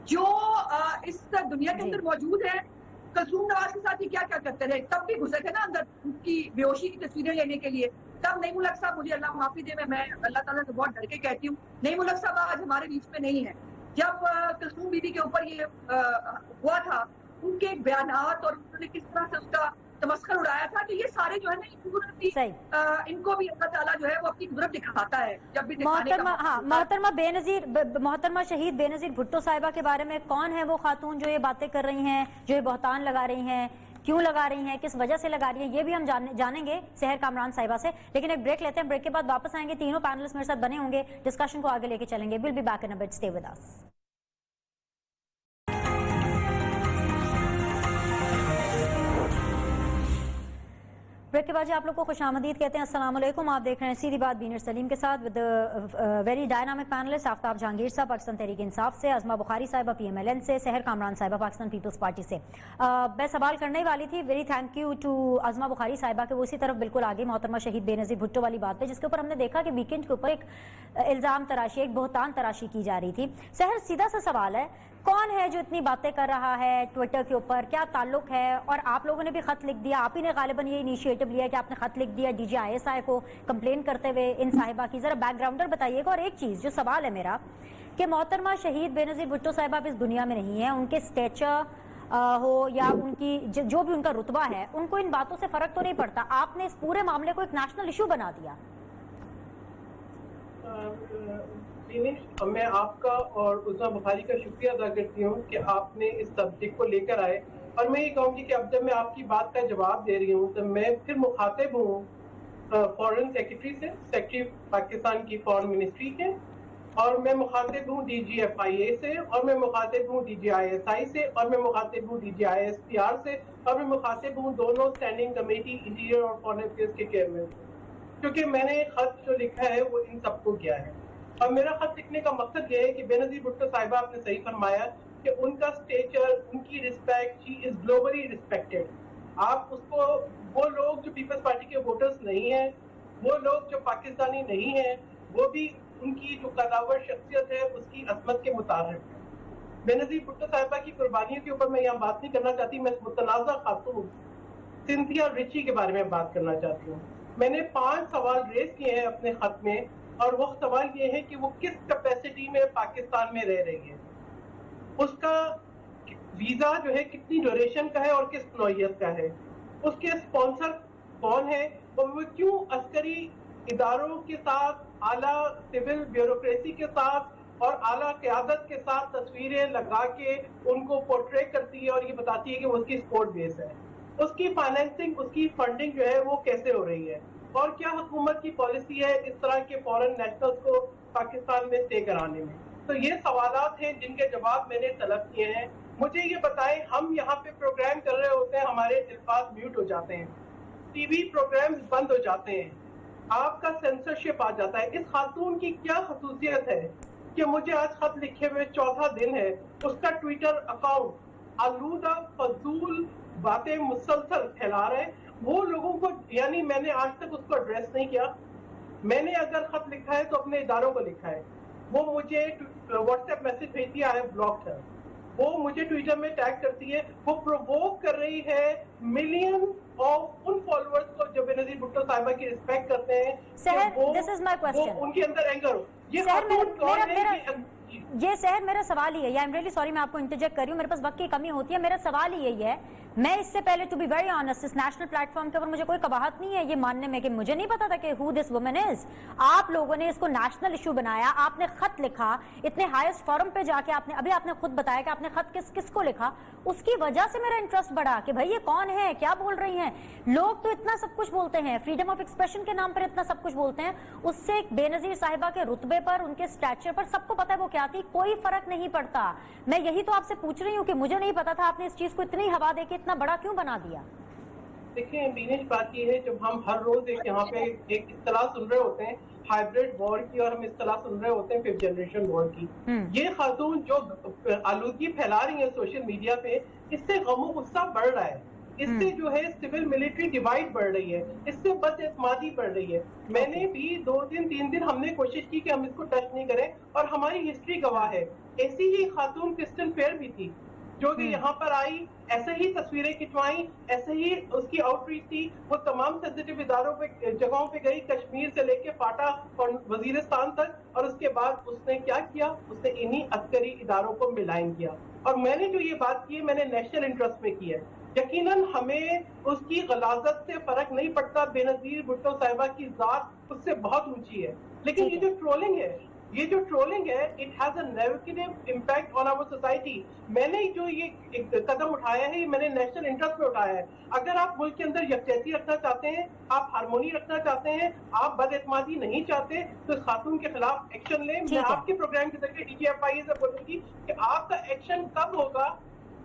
जो इस दुनिया के अंदर मौजूद है। कलसूम नवाज के साथ ये क्या क्या करते रहे, तब भी घुसे थे ना अंदर उनकी बेहोशी की तस्वीरें लेने के लिए। तब नहीं मुल्क साहब, मुझे अल्लाह माफी दे, मैं अल्लाह ताला से बहुत डर के कहती हूँ, नहीं मुल्क साहब आज हमारे बीच में नहीं है। जब कलसूम बीबी के ऊपर ये हुआ था, उनके बयानात और उन्होंने किस तरह से उसका तमस्खर उड़ाया था, तो ये सारे जो है ना इनको भी अल्लाह ताला जो है वो अपनी कुदरत दिखाता है जब भी मोहतरमा शहीद बेनजीर भुट्टो साहिबा के बारे में कौन है वो खातून जो ये बातें कर रही हैं, जो ये बहतान लगा रही हैं, क्यों लगा रही हैं, किस वजह से लगा रही हैं, ये भी हम जानेंगे सेहर कामरान साहिबा से। लेकिन एक ब्रेक लेते हैं, ब्रेक के बाद वापस आएंगे, तीनों पैनलिस्ट मेरे साथ बने होंगे, डिस्कशन को आगे लेके चलेंगे। Will be back in a bit, stay with us. Break के बाद आप लोग को खुशामदीद कहते हैं, अस्सलाम वालेकुम। आप देख रहे हैं सीधी बात बीनर सलीम के साथ with very dynamic panelist Aftab Jahangir साहब पाकिस्तान तहरीक इंसाफ से, अज़मा बुखारी साहिबा PMLN से, सेहर कामरान साहिबा पाकिस्तान पीपल्स पार्टी से। मैं सवाल करने वाली थी, very thank you to Azma Bukhari sahiba के वो इसी तरफ बिल्कुल आगे मोहतरमा शहीद बेनजीर भुट्टो वाली बात पे, जिसके ऊपर हमने देखा कि वीकेंड के ऊपर एक इल्ज़ाम तराशी, एक बहतान तराशी की जा रही थी। सेहर, सीधा सा सवाल है, कौन है जो इतनी बातें कर रहा है ट्विटर के ऊपर, क्या ताल्लुक है? और आप लोगों ने भी खत लिख दिया, आप ही ने गालिबन ये इनिशिएटिव लिया कि आपने खत लिख दिया DG ISI को कंप्लेन करते हुए इन साहिबा की। जरा बैकग्राउंडर बताइएगा। और एक चीज जो सवाल है मेरा कि मोहतरमा शहीद बेनजीर भुट्टो साहिबा इस दुनिया में नहीं है, उनके स्टेचर हो या उनकी जो भी उनका रुतबा है, उनको इन बातों से फर्क तो नहीं पड़ता। आपने इस पूरे मामले को एक नेशनल इशू बना दिया। मैं आपका और उज़्मा बुखारी का शुक्रिया अदा करती हूँ कि आपने इस सब्जेक्ट को लेकर आए। और मैं ये कहूँगी कि अब जब मैं आपकी बात का जवाब दे रही हूँ तो मैं फिर मुखातिब हूँ फॉरेन सेक्रेटरी से, सेक्रेटरी पाकिस्तान की फॉरेन मिनिस्ट्री के, और मैं मुखातिब हूँ DG FIA से, और मैं मुखातिब हूँ DG ISI से, और मैं मुखातिब हूँ DG ISPR से, और मैं मुखातिब हूँ दोनों स्टैंडिंग कमेटी इंटीरियर और फॉरेन अफेयर्स के चेयरमैन से, क्योंकि मैंने खत जो लिखा है वो इन सबको किया है। और मेरा खत लिखने का मकसद ये है कि बेनजीर भुट्टो साहिबा, आपने सही फरमाया कि उनका स्टेचर, उनकी respect, she is globally respected. आप उसको, वो लोग जो पीपल्स पार्टी के वोटर्स नहीं हैं, वो लोग जो पाकिस्तानी नहीं हैं, वो भी उनकी जो कदावर शख्सियत है उसकी अजमत के मुताबिक है। बेनजीर भुट्टो साहिबा की कुर्बानियों के ऊपर मैं यहाँ बात नहीं करना चाहती, मैं मुतनाज़ा खातून सिंथिया रिची के बारे में बात करना चाहती हूँ। मैंने 5 सवाल रेज किए हैं अपने खत में, और वो सवाल ये है कि वो किस कैपेसिटी में पाकिस्तान में रह रही है, उसका वीजा जो है कितनी ड्यूरेशन का है और किस नौयत का है, उसके स्पॉन्सर कौन है और वो क्यों अस्करी इदारों के साथ, आला सिविल ब्यूरोक्रेसी के साथ और आला क़यादत के साथ तस्वीरें लगा के उनको पोर्ट्रे करती है और ये बताती है कि वो उसकी स्पोर्ट बेस है। उसकी फाइनेंसिंग, उसकी फंडिंग जो है वो कैसे हो रही है और क्या हुकूमत की पॉलिसी है इस तरह के फॉरेन नेशनल्स को पाकिस्तान में स्टे कराने में। तो ये सवालात हैं जिनके जवाब मैंने तलब किए हैं। मुझे ये बताएं, हम यहाँ पे प्रोग्राम कर रहे होते हैं, हमारे अल्फाज म्यूट हो जाते हैं, टीवी प्रोग्राम्स बंद हो जाते हैं, आपका सेंसरशिप आ जाता है। इस खातून की क्या खसूसियत है कि मुझे आज खत लिखे हुए चौथा दिन है, उसका ट्विटर अकाउंट आलूदा फजूल बातें मुसलसल फैला रहे हैं। वो लोगों को, यानी मैंने आज तक उसको एड्रेस नहीं किया। मैंने अगर खत लिखा है तो अपने इदारों को लिखा है। वो मुझे व्हाट्सएप मैसेज भेजती है, आई हैव ब्लॉक्ड हर। वो मुझे ट्विटर में टैग करती है, वो प्रोवोक कर रही है मिलियन ऑफ उन फॉलोअर्स को जो बेनजीर भुट्टो साहिबा की रिस्पेक्ट करते हैं। सहर, this is my question. वो उनके अंदर एंगर हो। ये सहर, खातून कौन है? ये सहर मेरा सवाल ही है, आई एम रियली सॉरी मैं आपको इंटरजेक्ट कर रही हूँ, मेरे पास वक्त की कमी होती है। मेरा सवाल ही यही है, मैं इससे पहले टू बी वेरी ऑनेस्ट इस नेशनल प्लेटफॉर्म के ऊपर मुझे कोई कबाहत नहीं है ये मानने में कि मुझे नहीं पता था कि हु दिस वुमन इज। आप लोगों ने इसको नेशनल इशू बनाया, आपने खत लिखा, इतने हाईएस्ट फोरम पे जाके आपने, अभी आपने खुद बताया कि आपने खत किसको लिखा, उसकी वजह से मेरा इंटरेस्ट बढ़ा कि भाई ये कौन है, क्या बोल रही हैं। लोग तो इतना सब कुछ बोलते हैं, फ्रीडम ऑफ एक्सप्रेशन के नाम पर इतना सब कुछ बोलते हैं, उससे बेनजीर साहिबा के रुतबे पर, उनके स्टैचर पर सबको पता है वो क्या थी, कोई फर्क नहीं पड़ता। मैं यही तो आपसे पूछ रही हूँ कि मुझे नहीं पता था, आपने इस चीज को इतनी हवा देके इतना बड़ा क्यों बना दिया। देखिए बीनेश, बात ये है जब हम हर रोज एक यहाँ पे एक इस्तेलाह सुन रहे होते हैं हाइब्रिड वॉर की, और हम इस्तेलाह सुन रहे होते हैं फिफ्थ जनरेशन वॉर की, ये खातून जो आलूदगी फैला रही है सोशल मीडिया पे, इससे गमो गुस्सा बढ़ रहा है, इससे जो है सिविल मिलिट्री डिवाइड बढ़ रही है, इससे बदएतमादी बढ़ रही है। मैंने भी 2 दिन 3 दिन हमने कोशिश की कि हम इसको टच नहीं करें, और हमारी हिस्ट्री गवाह है। ऐसी ही खातून क्रिस्टन फेयर भी थी जो कि यहाँ पर आई, ऐसे ही तस्वीरें खिंचवाई, ऐसे ही उसकी आउटरीच थी, वो तमाम सेंसिटिव इदारों पे, जगहों पे गई, कश्मीर से लेके फाटा और वजीरिस्तान तक, और उसके बाद उसने क्या किया, उसने इन्हीं अस्करी इदारों को मिलाइन किया। और मैंने जो ये बात की है मैंने नेशनल इंटरेस्ट में की है। यकीनन हमें उसकी गलाजत से फर्क नहीं पड़ता, बेनजीर भुट्टो साहिबा की जात उससे बहुत ऊंची है, लेकिन ये जो ट्रोलिंग है, it has a negative impact on our society. मैंने जो ये एक कदम उठाया है, ये मैंने नेशनल इंटरेस्ट में उठाया है। अगर आप मुल्क के अंदर यकजहती रखना चाहते हैं, आप हारमोनी रखना चाहते हैं, आप बदएतमादी नहीं चाहते, तो इस खातून के खिलाफ एक्शन लें। मैं आपके प्रोग्राम के जरिए DGFI से बोलूंगी कि आपका एक्शन कब होगा,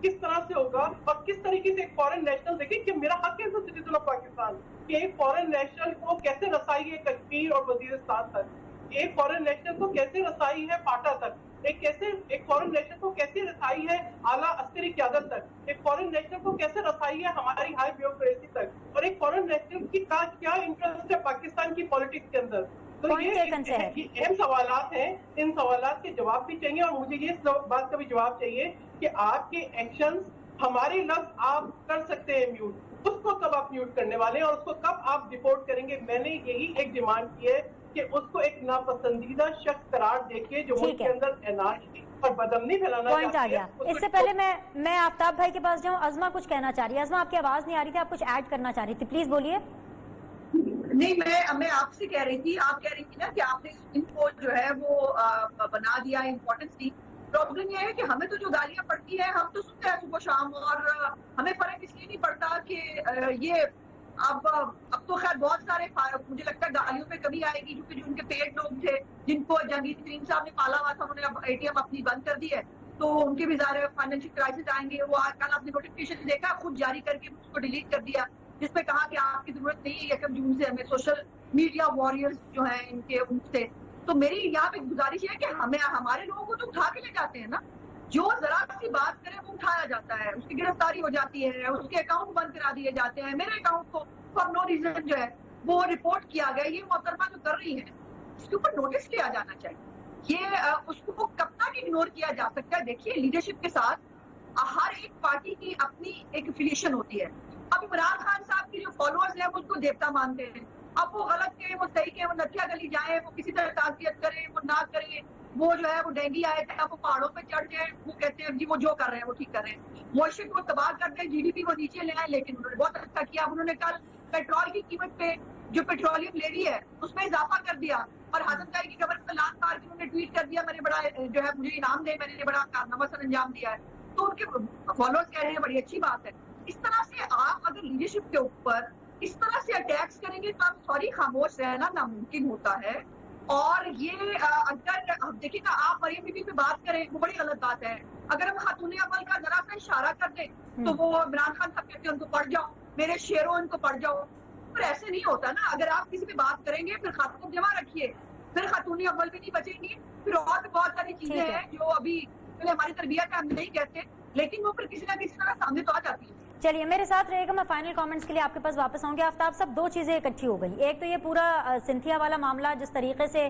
किस तरह से होगा, और किस तरीके से एक फॉरेन नेशनल, देखिए कि मेरा हक है एज सिटीजन ऑफ पाकिस्तान कि एक फॉरेन नेशनल को कैसे रसाई है कश्मीर और वजीरिस्तान तक, एक फॉरेन नेशनल को कैसे रसाई है फाटा तक, एक फॉरेन नेशनल को कैसे रसाई है आला अस्करी क़यादत तक, एक फॉरेन नेशनल को कैसे रसाई है हमारी हाई ब्यूरोक्रेसी तक, और एक फॉरेन नेशनल की क्या इंटरेस्ट है पाकिस्तान की पॉलिटिक्स के अंदर। तो ये अहम सवालात हैं, इन सवालात के जवाब भी चाहिए, और मुझे ये बात का भी जवाब चाहिए कि आपके एक्शंस, हमारे लफ्ज आप कर सकते हैं म्यूट, उसको कब आप म्यूट करने वाले हैं और उसको कब आप डिपोर्ट करेंगे। मैंने यही एक डिमांड की है कि उसको एक नापसंदीदा शख्स करार देके जो मुल्क के अंदर एनार्की और बदमनी फैलाना पॉइंट आ गया। इससे पहले मैं आफ्ताब भाई के पास जाऊं, अज़मा कुछ कहना चाह रही है। अज़मा, आपकी आवाज नहीं आ रही थी, आप कुछ ऐड करना चाह रही थी, प्लीज बोलिए। नहीं, मैं आपसे कह रही थी, आप कह रही थी ना कि आपने इनको जो है वो बना दिया, इम्पोर्टेंस दी। प्रॉब्लम ये है कि हमें तो जो गालियां पड़ती है हम तो सुनते हैं सुबह शाम, और हमें फर्क इसलिए नहीं पड़ता कि ये अब तो खैर बहुत सारे, मुझे लगता है गालियों पे कभी आएगी, क्योंकि जो उनके पेड लोग थे जिनको जहांगीर तरीन साहब ने पाला हुआ था, उन्होंने अब ATM अपनी बंद कर दी है, तो उनके भी ज़ाहिर फाइनेंशियल क्राइसिस आएंगे। वो कल आपने नोटिफिकेशन देखा, खुद जारी करके उसको डिलीट कर दिया, जिसपे कहा कि आपकी जरूरत नहीं है 1 जून से हमें सोशल मीडिया वॉरियर्स जो हैं इनके उनसे। तो मेरी यहाँ पे गुजारिश है कि हमारे लोगों को तो उठा के ले जाते हैं ना, जो जरा सी बात करे वो उठाया जाता है, उसकी गिरफ्तारी हो जाती है, उसके अकाउंट बंद करा दिए जाते हैं। मेरे अकाउंट को फॉर नो रीजन जो है वो रिपोर्ट किया गया। ये मोहतरमा जो कर रही है इसके ऊपर नोटिस लिया जाना चाहिए। ये उसको कब तक इग्नोर किया जा सकता है। देखिए, लीडरशिप के साथ हर एक पार्टी की अपनी एक एफिलिएशन होती है। अब इमरान खान साहब की जो फॉलोअर्स हैं वो उसको देवता मानते हैं। अब वो गलत कहें, वो सही कहें, वो नथिया गली जाए, वो किसी तरह ताज़ियत करें, वो ना करें, وہ جو ہے وہ ڈینگی آئے تھے، اب وہ پہاڑوں پہ چڑھ گئے، وہ کہتے ہیں جی وہ جو کر رہے ہیں وہ ٹھیک کر رہے ہیں، معیشت کو تباہ کر دیں، جی ڈی پی کو نیچے لے آئے، لیکن انہوں نے بہت اچھا کیا. اب انہوں نے کل پیٹرول کی قیمت پہ جو پیٹرولیم لیوی ہے اس میں اضافہ کر دیا، اور حسن بھائی کی خبر پر لاسٹ بار انہوں نے ٹویٹ کر دیا میں نے بڑا جو ہے مجھے انعام دے، میں نے بڑا کارنامہ سر انجام دیا ہے. تو ان کے فالوورز کہہ رہے ہیں بڑی اچھی بات ہے. اس طرح سے آپ اگر لیڈرشپ کے اوپر اس طرح سے اٹیکس کریں گے تو آپ سوری خاموش رہنا ناممکن ہوتا ہے. اور یہ اگر دیکھیں نا آپ مریم بی بی پہ بات کریں وہ بڑی غلط بات ہے. اگر ہم خاتون عمل کا ذرا سا اشارہ کر دیں تو وہ عمران خان صاحب کہتے ہیں ان کو پڑھ جاؤ، میرے شیروں ان کو پڑھ جاؤ. پر ایسے نہیں ہوتا نا. اگر آپ کسی پہ بات کریں گے پھر خاتون جمع رکھیے، پھر خاتون عمل بھی نہیں بچیں گی. پھر اور بھی بہت ساری چیزیں ہیں جو ابھی ہماری تربیت ہم نہیں کہتے، لیکن وہ پھر کسی نہ کسی طرح سامنے تو آ جاتی ہیں. چلیے میرے ساتھ رہے گا، میں فائنل کامنٹس کے لیے آپ کے پاس واپس آؤں گی. آفتاب صاحب دو چیزیں اکٹھی ہو گئی. ایک تو یہ پورا سنتھیا والا معاملہ جس طریقے سے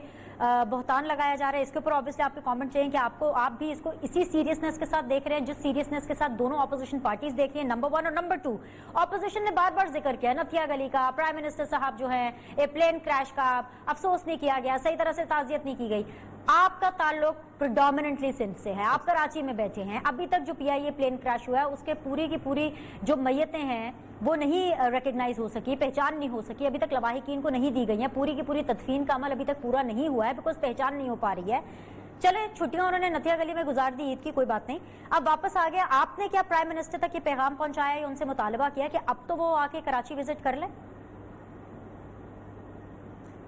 بہتان لگایا جا رہا ہے، اس کے اوپر obviously آپ کے کامنٹ چاہیے کہ آپ بھی اس کو اسی سیریسنس کے ساتھ دیکھ رہے ہیں جس سیریسنس کے ساتھ دونوں اپوزیشن پارٹیز دیکھ رہی ہیں، نمبر 1. اور نمبر 2 اپوزیشن نے بار بار ذکر کیا نتھیا گلی کا، پرائم منسٹر صاحب جو ہیں پلین کریش کا افسوس نہیں کیا گیا، صحیح طرح سے تعزیت نہیں کی گئی. آپ کا تعلق پریڈومیننٹلی سندھ سے ہے، آپ کراچی میں بیٹھے ہیں. ابھی تک جو پی آئی اے پلین کریش ہوا ہے اس کے پوری کی پوری جو میتیں ہیں وہ نہیں ریکگنائز ہو سکی، پہچان نہیں ہو سکی، ابھی تک لواحقین کو نہیں دی گئی ہیں. پوری کی پوری تدفین کا عمل ابھی تک پورا نہیں ہوا ہے بیکاز پہچان نہیں ہو پا رہی ہے. چلے چھٹیاں انہوں نے نتھیا گلی میں گزار دی، عید کی کوئی بات نہیں. اب واپس آ گیا. آپ نے کیا پرائم منسٹر تک یہ پیغام پہنچایا یا ان سے مطالبہ کیا کہ اب تو وہ آ کے کراچی وزٹ کر لیں؟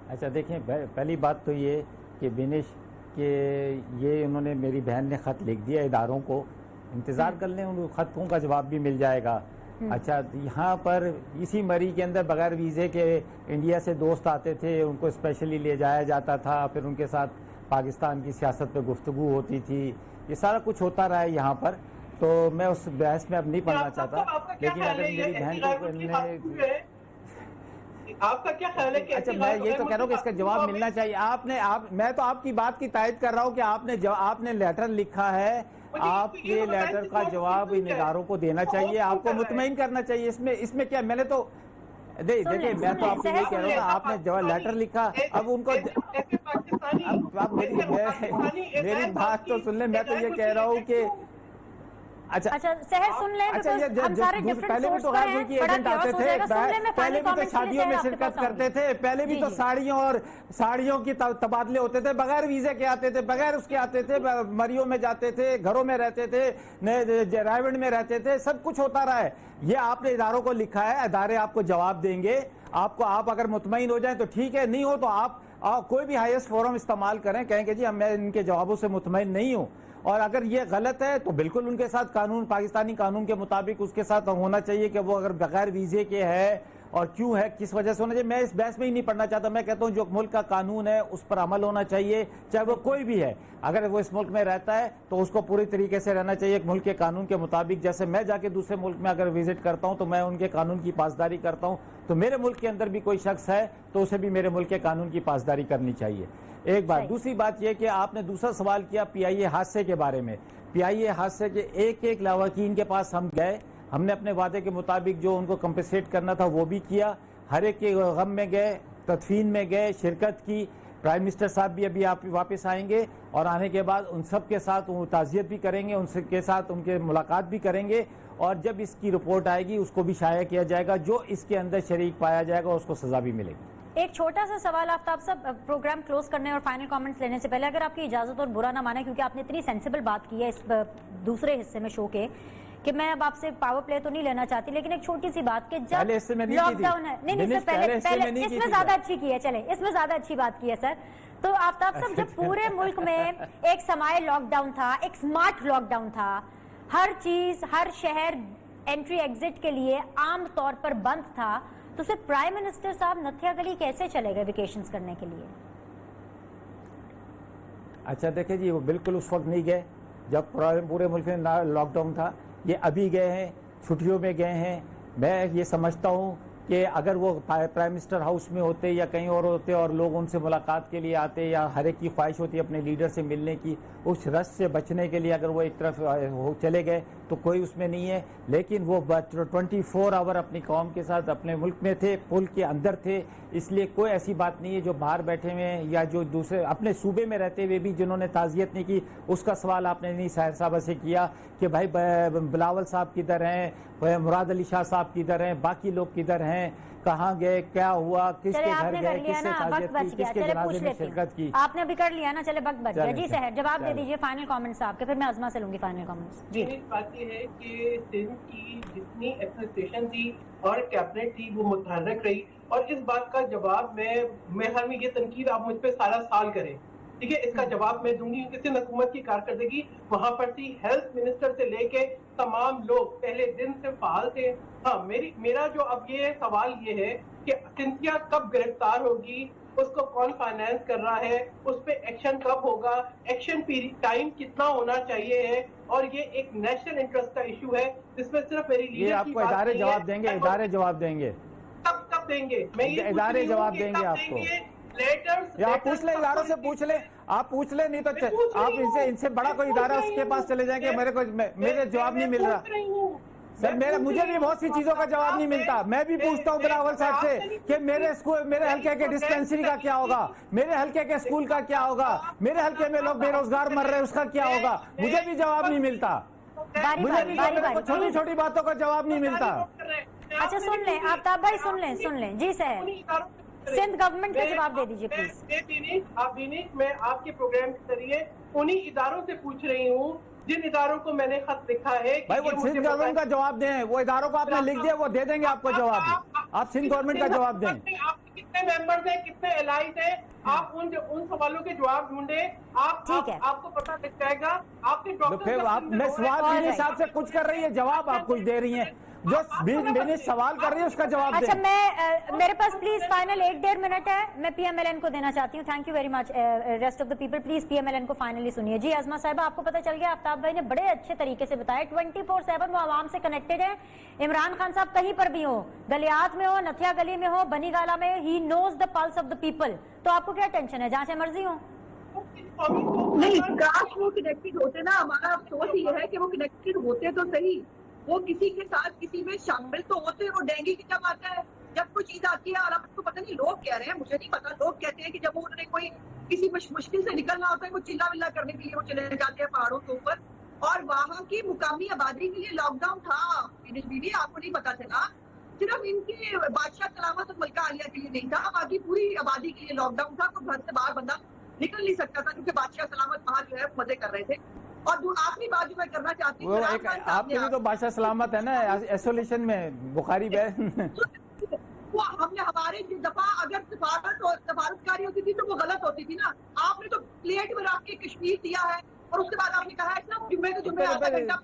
اچھا دیکھیں، پہلی بات تو یہ کہ بینش کہ یہ انہوں نے میری بہن نے خط لکھ دیا اداروں کو، انتظار کر لیں، ان خطوں کا جواب بھی مل جائے گا. اچھا یہاں پر اسی مری کے اندر بغیر ویزے کے انڈیا سے دوست آتے تھے، ان کو اسپیشلی لے جایا جاتا تھا، پھر ان کے ساتھ پاکستان کی سیاست پہ گفتگو ہوتی تھی. یہ سارا کچھ ہوتا رہا ہے یہاں پر، تو میں اس بحث میں اب نہیں پڑھنا چاہتا. لیکن اگر میری بہن کو آپ کا کیا خیال ہے کہ اچھا میں یہ تو کہہ رہا ہوں کہ اس کا جواب ملنا چاہیے. میں تو آپ کی بات کی تائید کر رہا ہوں کہ آپ نے لیٹر لکھا ہے، آپ کے لیٹر کا جواب ان اداروں کو دینا چاہیے، آپ کو مطمئن کرنا چاہیے. اس میں کیا میں نے تو دیکھیں میں تو آپ کو یہ کہہ رہا ہوں کہ آپ نے جواب لیٹر لکھا، اب ان کو اب میری بات تو سن لیں. میں تو یہ کہہ رہا ہوں کہ اچھا سہر سن لیں، ہم سارے ڈیفرنٹ سورس پر ہیں، بڑا کیوس ہو جائے گا. سن لیں، میں پہلے فائنل بھی تو کامنٹس کے لیے شادیوں میں آپ کے شرکت پاس آؤں کرتے تھے، پہلے بھی تو ساڑیوں کی تبادلے ہوتے تھے، بغیر ویزے کے آتے تھے، بغیر اس کے آتے تھے، مریوں میں جاتے تھے، گھروں میں رہتے تھے، رائیونڈ میں رہتے تھے، سب کچھ ہوتا رہا ہے. یہ آپ نے اداروں کو لکھا ہے، ادارے آپ کو جواب دیں گے. آپ اگر مطمئن ہو جائیں تو ٹھیک ہے، نہیں ہو تو آپ کوئی بھی ہائیسٹ فورم استعمال کریں، کہیں کہ جی میں ان کے جوابوں سے مطمئن نہیں ہوں. اور اگر یہ غلط ہے تو بالکل ان کے ساتھ قانون، پاکستانی قانون کے مطابق اس کے ساتھ ہونا چاہیے کہ وہ اگر بغیر ویزے کے ہے اور کیوں ہے، کس وجہ سے ہونا چاہیے. میں اس بحث میں ہی نہیں پڑھنا چاہتا. میں کہتا ہوں جو ملک کا قانون ہے اس پر عمل ہونا چاہیے، چاہے وہ کوئی بھی ہے. اگر وہ اس ملک میں رہتا ہے تو اس کو پوری طریقے سے رہنا چاہیے ملک کے قانون کے مطابق. جیسے میں جا کے دوسرے ملک میں اگر وزٹ کرتا ہوں تو میں ان کے قانون کی پاسداری کرتا ہوں، تو میرے ملک کے اندر بھی کوئی شخص ہے تو اسے بھی میرے ملک کے قانون کی پاسداری کرنی چاہیے. ایک بات. دوسری بات یہ کہ آپ نے دوسرا سوال کیا پی آئی اے حادثے کے بارے میں. پی آئی اے حادثے کے ایک لواحقین کے پاس ہم گئے، ہم نے اپنے وعدے کے مطابق جو ان کو کمپنسیٹ کرنا تھا وہ بھی کیا. ہر ایک کے غم میں گئے، تدفین میں گئے، شرکت کی. پرائم منسٹر صاحب بھی ابھی آپ واپس آئیں گے اور آنے کے بعد ان سب کے ساتھ تعزیت بھی کریں گے، ان سب کے ساتھ ان کے ملاقات بھی کریں گے. اور جب اس کی رپورٹ آئے گی اس کو بھی شائع کیا جائے گا. جو اس کے اندر شریک پایا جائے گا اس کو سزا بھی ملے گی. ایک چھوٹا سا سوال آفتاب صاحب، پروگرام کلوز کرنے اور فائنل کامنٹس لینے سے پہلے، اگر آپ کی اجازت اور برا نہ مانے کیونکہ آپ نے اتنی سینسیبل بات کی ہے اس دوسرے حصے میں شو کے کہ میں اب آپ سے پاور پلے تو نہیں لینا چاہتی، لیکن ایک چھوٹی سی بات کہ جب لاک ڈاؤن ہے، نہیں اس سے پہلے اس میں زیادہ اچھی کی ہے، چلیں اس میں زیادہ اچھی بات کی ہے سر. تو آفتاب صاحب جب پورے ملک میں ایک سماعی لاک ڈاؤن تھا، ایک سمارٹ لاک ڈاؤن تھا، ہر چیز ہر شہر انٹری ایگزٹ کے لیے عام طور پر بند تھا، تو صرف پرائم منسٹر صاحب نتھیا گلی کیسے چلے گئے ویکیشنز کرنے کے لیے؟ اچھا دیکھیں جی، وہ بالکل اس وقت نہیں گئے جب پورے ملک میں لاک ڈاؤن تھا. یہ ابھی گئے ہیں، چھٹیوں میں گئے ہیں. میں یہ سمجھتا ہوں کہ کہ اگر وہ پرائم منسٹر ہاؤس میں ہوتے یا کہیں اور ہوتے اور لوگ ان سے ملاقات کے لیے آتے یا ہر ایک کی خواہش ہوتی ہے اپنے لیڈر سے ملنے کی، اس رس سے بچنے کے لیے اگر وہ ایک طرف چلے گئے تو کوئی اس میں نہیں ہے. لیکن وہ 24 آور اپنی قوم کے ساتھ اپنے ملک میں تھے، ملک کے اندر تھے. اس لیے کوئی ایسی بات نہیں ہے جو باہر بیٹھے ہوئے ہیں یا جو دوسرے اپنے صوبے میں رہتے ہوئے بھی جنہوں نے تعزیت نہیں کی. اس کا سوال آپ نے نہیں ساحر صاحبہ سے کیا کہ بھائی بلاول صاحب کدھر ہیں، مراد علی شاہ صاحب کدھر ہیں، باقی لوگ کدھر ہیں، کہاں گئے، کیا ہوا، کس کے گھر گئے، کس سے تعزیت کی، کس کے جنازے میں شرکت کی. آپ نے ابھی کر لیا نا، چلے وقت بچ گیا. جی سحر جواب دے دیجیے فائنل کامنٹس آپ کے، پھر میں عظمہ سے لوں گی فائنل کامنٹس. جی بات یہ ہے کہ سندھ کی جتنی ایڈمنسٹریشن تھی اور کیبنٹ تھی وہ متحرک رہی، اور اس بات کا جواب میں ہر میں یہ تنقید آپ مجھ پہ سارا سال کریں، ٹھیک ہے، اس کا جواب میں دوں گی کہ سندھ حکومت کی کارکردگی وہاں پر تھی. ہیلتھ منسٹر سے لے کے تمام لوگ پہلے دن سے فعال تھے. ہاں میرا جو اب یہ سوال یہ ہے کہ سنتھیا کب گرفتار ہوگی، اس کو کون فائنانس کر رہا ہے، اس پہ ایکشن کب ہوگا، ایکشن ٹائم کتنا ہونا چاہیے ہے، اور یہ ایک نیشنل انٹرسٹ کا ایشو ہے جس میں صرف میری یہ لیڈر آپ کی کو بات ادارے نہیں ہے. جواب دیں گے، ادارے جواب دیں گے، کب دیں گے، میں یہ ادارے جواب دیں گے آپ کو. یا آپ پوچھ لیں، اداروں سے پوچھ لیں، آپ پوچھ لیں، نہیں تو آپ ان سے بڑا کوئی ادارہ اس کے پاس چلے جائیں گے. میرے جواب نہیں مل رہا سر، مجھے بھی بہت سی چیزوں کا جواب نہیں ملتا. میں بھی پوچھتا ہوں بلاول صاحب سے کہ میرے حلقے کے ڈسپینسری کا کیا ہوگا، میرے حلقے کے اسکول کا کیا ہوگا، میرے حلقے میں لوگ بے روزگار مر رہے ہیں اس کا کیا ہوگا. مجھے بھی جواب نہیں ملتا، مجھے بھی چھوٹی چھوٹی باتوں کا جواب نہیں ملتا. اچھا سن لیں آفتاب بھائی، سن لیں. جی سحر سندھ گورنمنٹ کا جواب دے دیجیے پلیز. میں آپ کے پروگرام کے ذریعے انہی اداروں سے پوچھ رہی ہوں جن اداروں کو میں نے خط لکھا ہے. بھائی وہ سندھ گورنمنٹ کا جواب دیں، وہ اداروں کو آپ نے لکھ دیا، وہ دے دیں گے آپ کو جواب. آپ سندھ گورنمنٹ کا جواب دیں. آپ کے کتنے ممبرز ہیں، کتنے الائز ہیں، آپ ان سوالوں کے جواب ڈھونڈیں. آپ کو پتہ لگ جائے گا. آپ نے میں سوال میرے حساب سے کچھ کر رہی ہے، جواب آپ کچھ دے رہی ہیں. جو 20 منٹ سوال کر رہی ہے اس کا جواب دیں. اچھا میرے پاس پلیز فائنل 1.5 منٹ ہے، میں پی ایم ایل این کو دینا چاہتی ہوں. Thank you very much rest of the people, please P M L N کو فائنلی سنیے. جی عظمہ صاحبہ، آپ کو پتہ چل گیا آفتاب بھائی نے بڑے اچھے طریقے سے بتایا. 24/7 وہ عوام سے کنیکٹڈ ہے. عمران خان صاحب کہیں پر بھی ہو، گلیات میں ہو، نتھیا گلی میں ہو، بنی گالا میں، ہی نوز دا پلس آف دا پیپل. تو آپ کو کیا ٹینشن ہے، جہاں سے مرضی ہو. نہیں، کاش وہ کنیکٹڈ ہوتے نا. ہمارا افسوس یہ ہے کہ وہ کنیکٹڈ ہوتے تو صحیح، وہ کسی کے ساتھ کسی میں شامل تو ہوتے. وہ ڈینگی کی جب آتا ہے، جب کوئی چیز آتی ہے، اور اب تو پتہ نہیں لوگ کہہ رہے ہیں، مجھے نہیں پتا، لوگ کہتے ہیں کہ جب انہوں نے کوئی کسی مشکل سے نکلنا ہوتا ہے، وہ چلا ولا کرنے کے لیے وہ چلے جاتے ہیں پہاڑوں کے اوپر. اور وہاں کی مقامی آبادی کے لیے لاک ڈاؤن تھا. بیوی آپ کو نہیں پتا چلا، صرف ان کی بادشاہ سلامت اور ملکہ عالیہ کے لیے نہیں تھا، باقی پوری آبادی کے لیے لاک ڈاؤن تھا. کوئی گھر سے باہر بندہ نکل نہیں سکتا تھا کیونکہ بادشاہ سلامت وہاں جو ہے مزے کر رہے تھے. اور آخری بات جو میں کرنا چاہتی ہوں، آپ کے بھی تو بادشاہ سلامت ہے نا ایسولیشن میں، بخاری وہ ہم نے ہمارے دفعہ اگر سفارتکاری ہوتی تھی تو وہ غلط ہوتی تھی نا. آپ نے تو پلیٹ میں رکھ کے کشمیر دیا ہے، اور اس کے بعد آپ نے کہا ہے نا جمعے کے جمعے آدھا گھنٹہ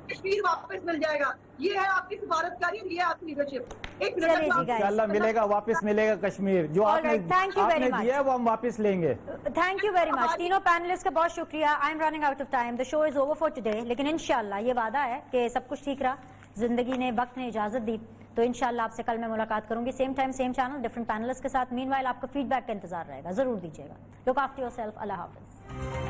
کشمیر واپس مل جائے گا. یہ ہے آپ کی سفارتکاری، یہ آپ کی لیڈرشپ. انشاءاللہ ملے گا، واپس ملے گا کشمیر. جو آپ نے دیا ہے وہ ہم واپس لیں گے. تھینک یو ویری مچ تینوں پینلسٹ کا بہت شکریہ. I am running out of time, the show is over for today. لیکن انشاءاللہ یہ وعدہ ہے کہ سب کچھ ٹھیک رہا، زندگی نے، وقت نے اجازت دی تو انشاءاللہ آپ سے کل میں ملاقات کروں گی، same time same channel, different panellist کے ساتھ. مین وائل آپ کا فیڈ بیک کا انتظار رہے گا، ضرور دیجیے گا. Look after yourself. اللہ حافظ.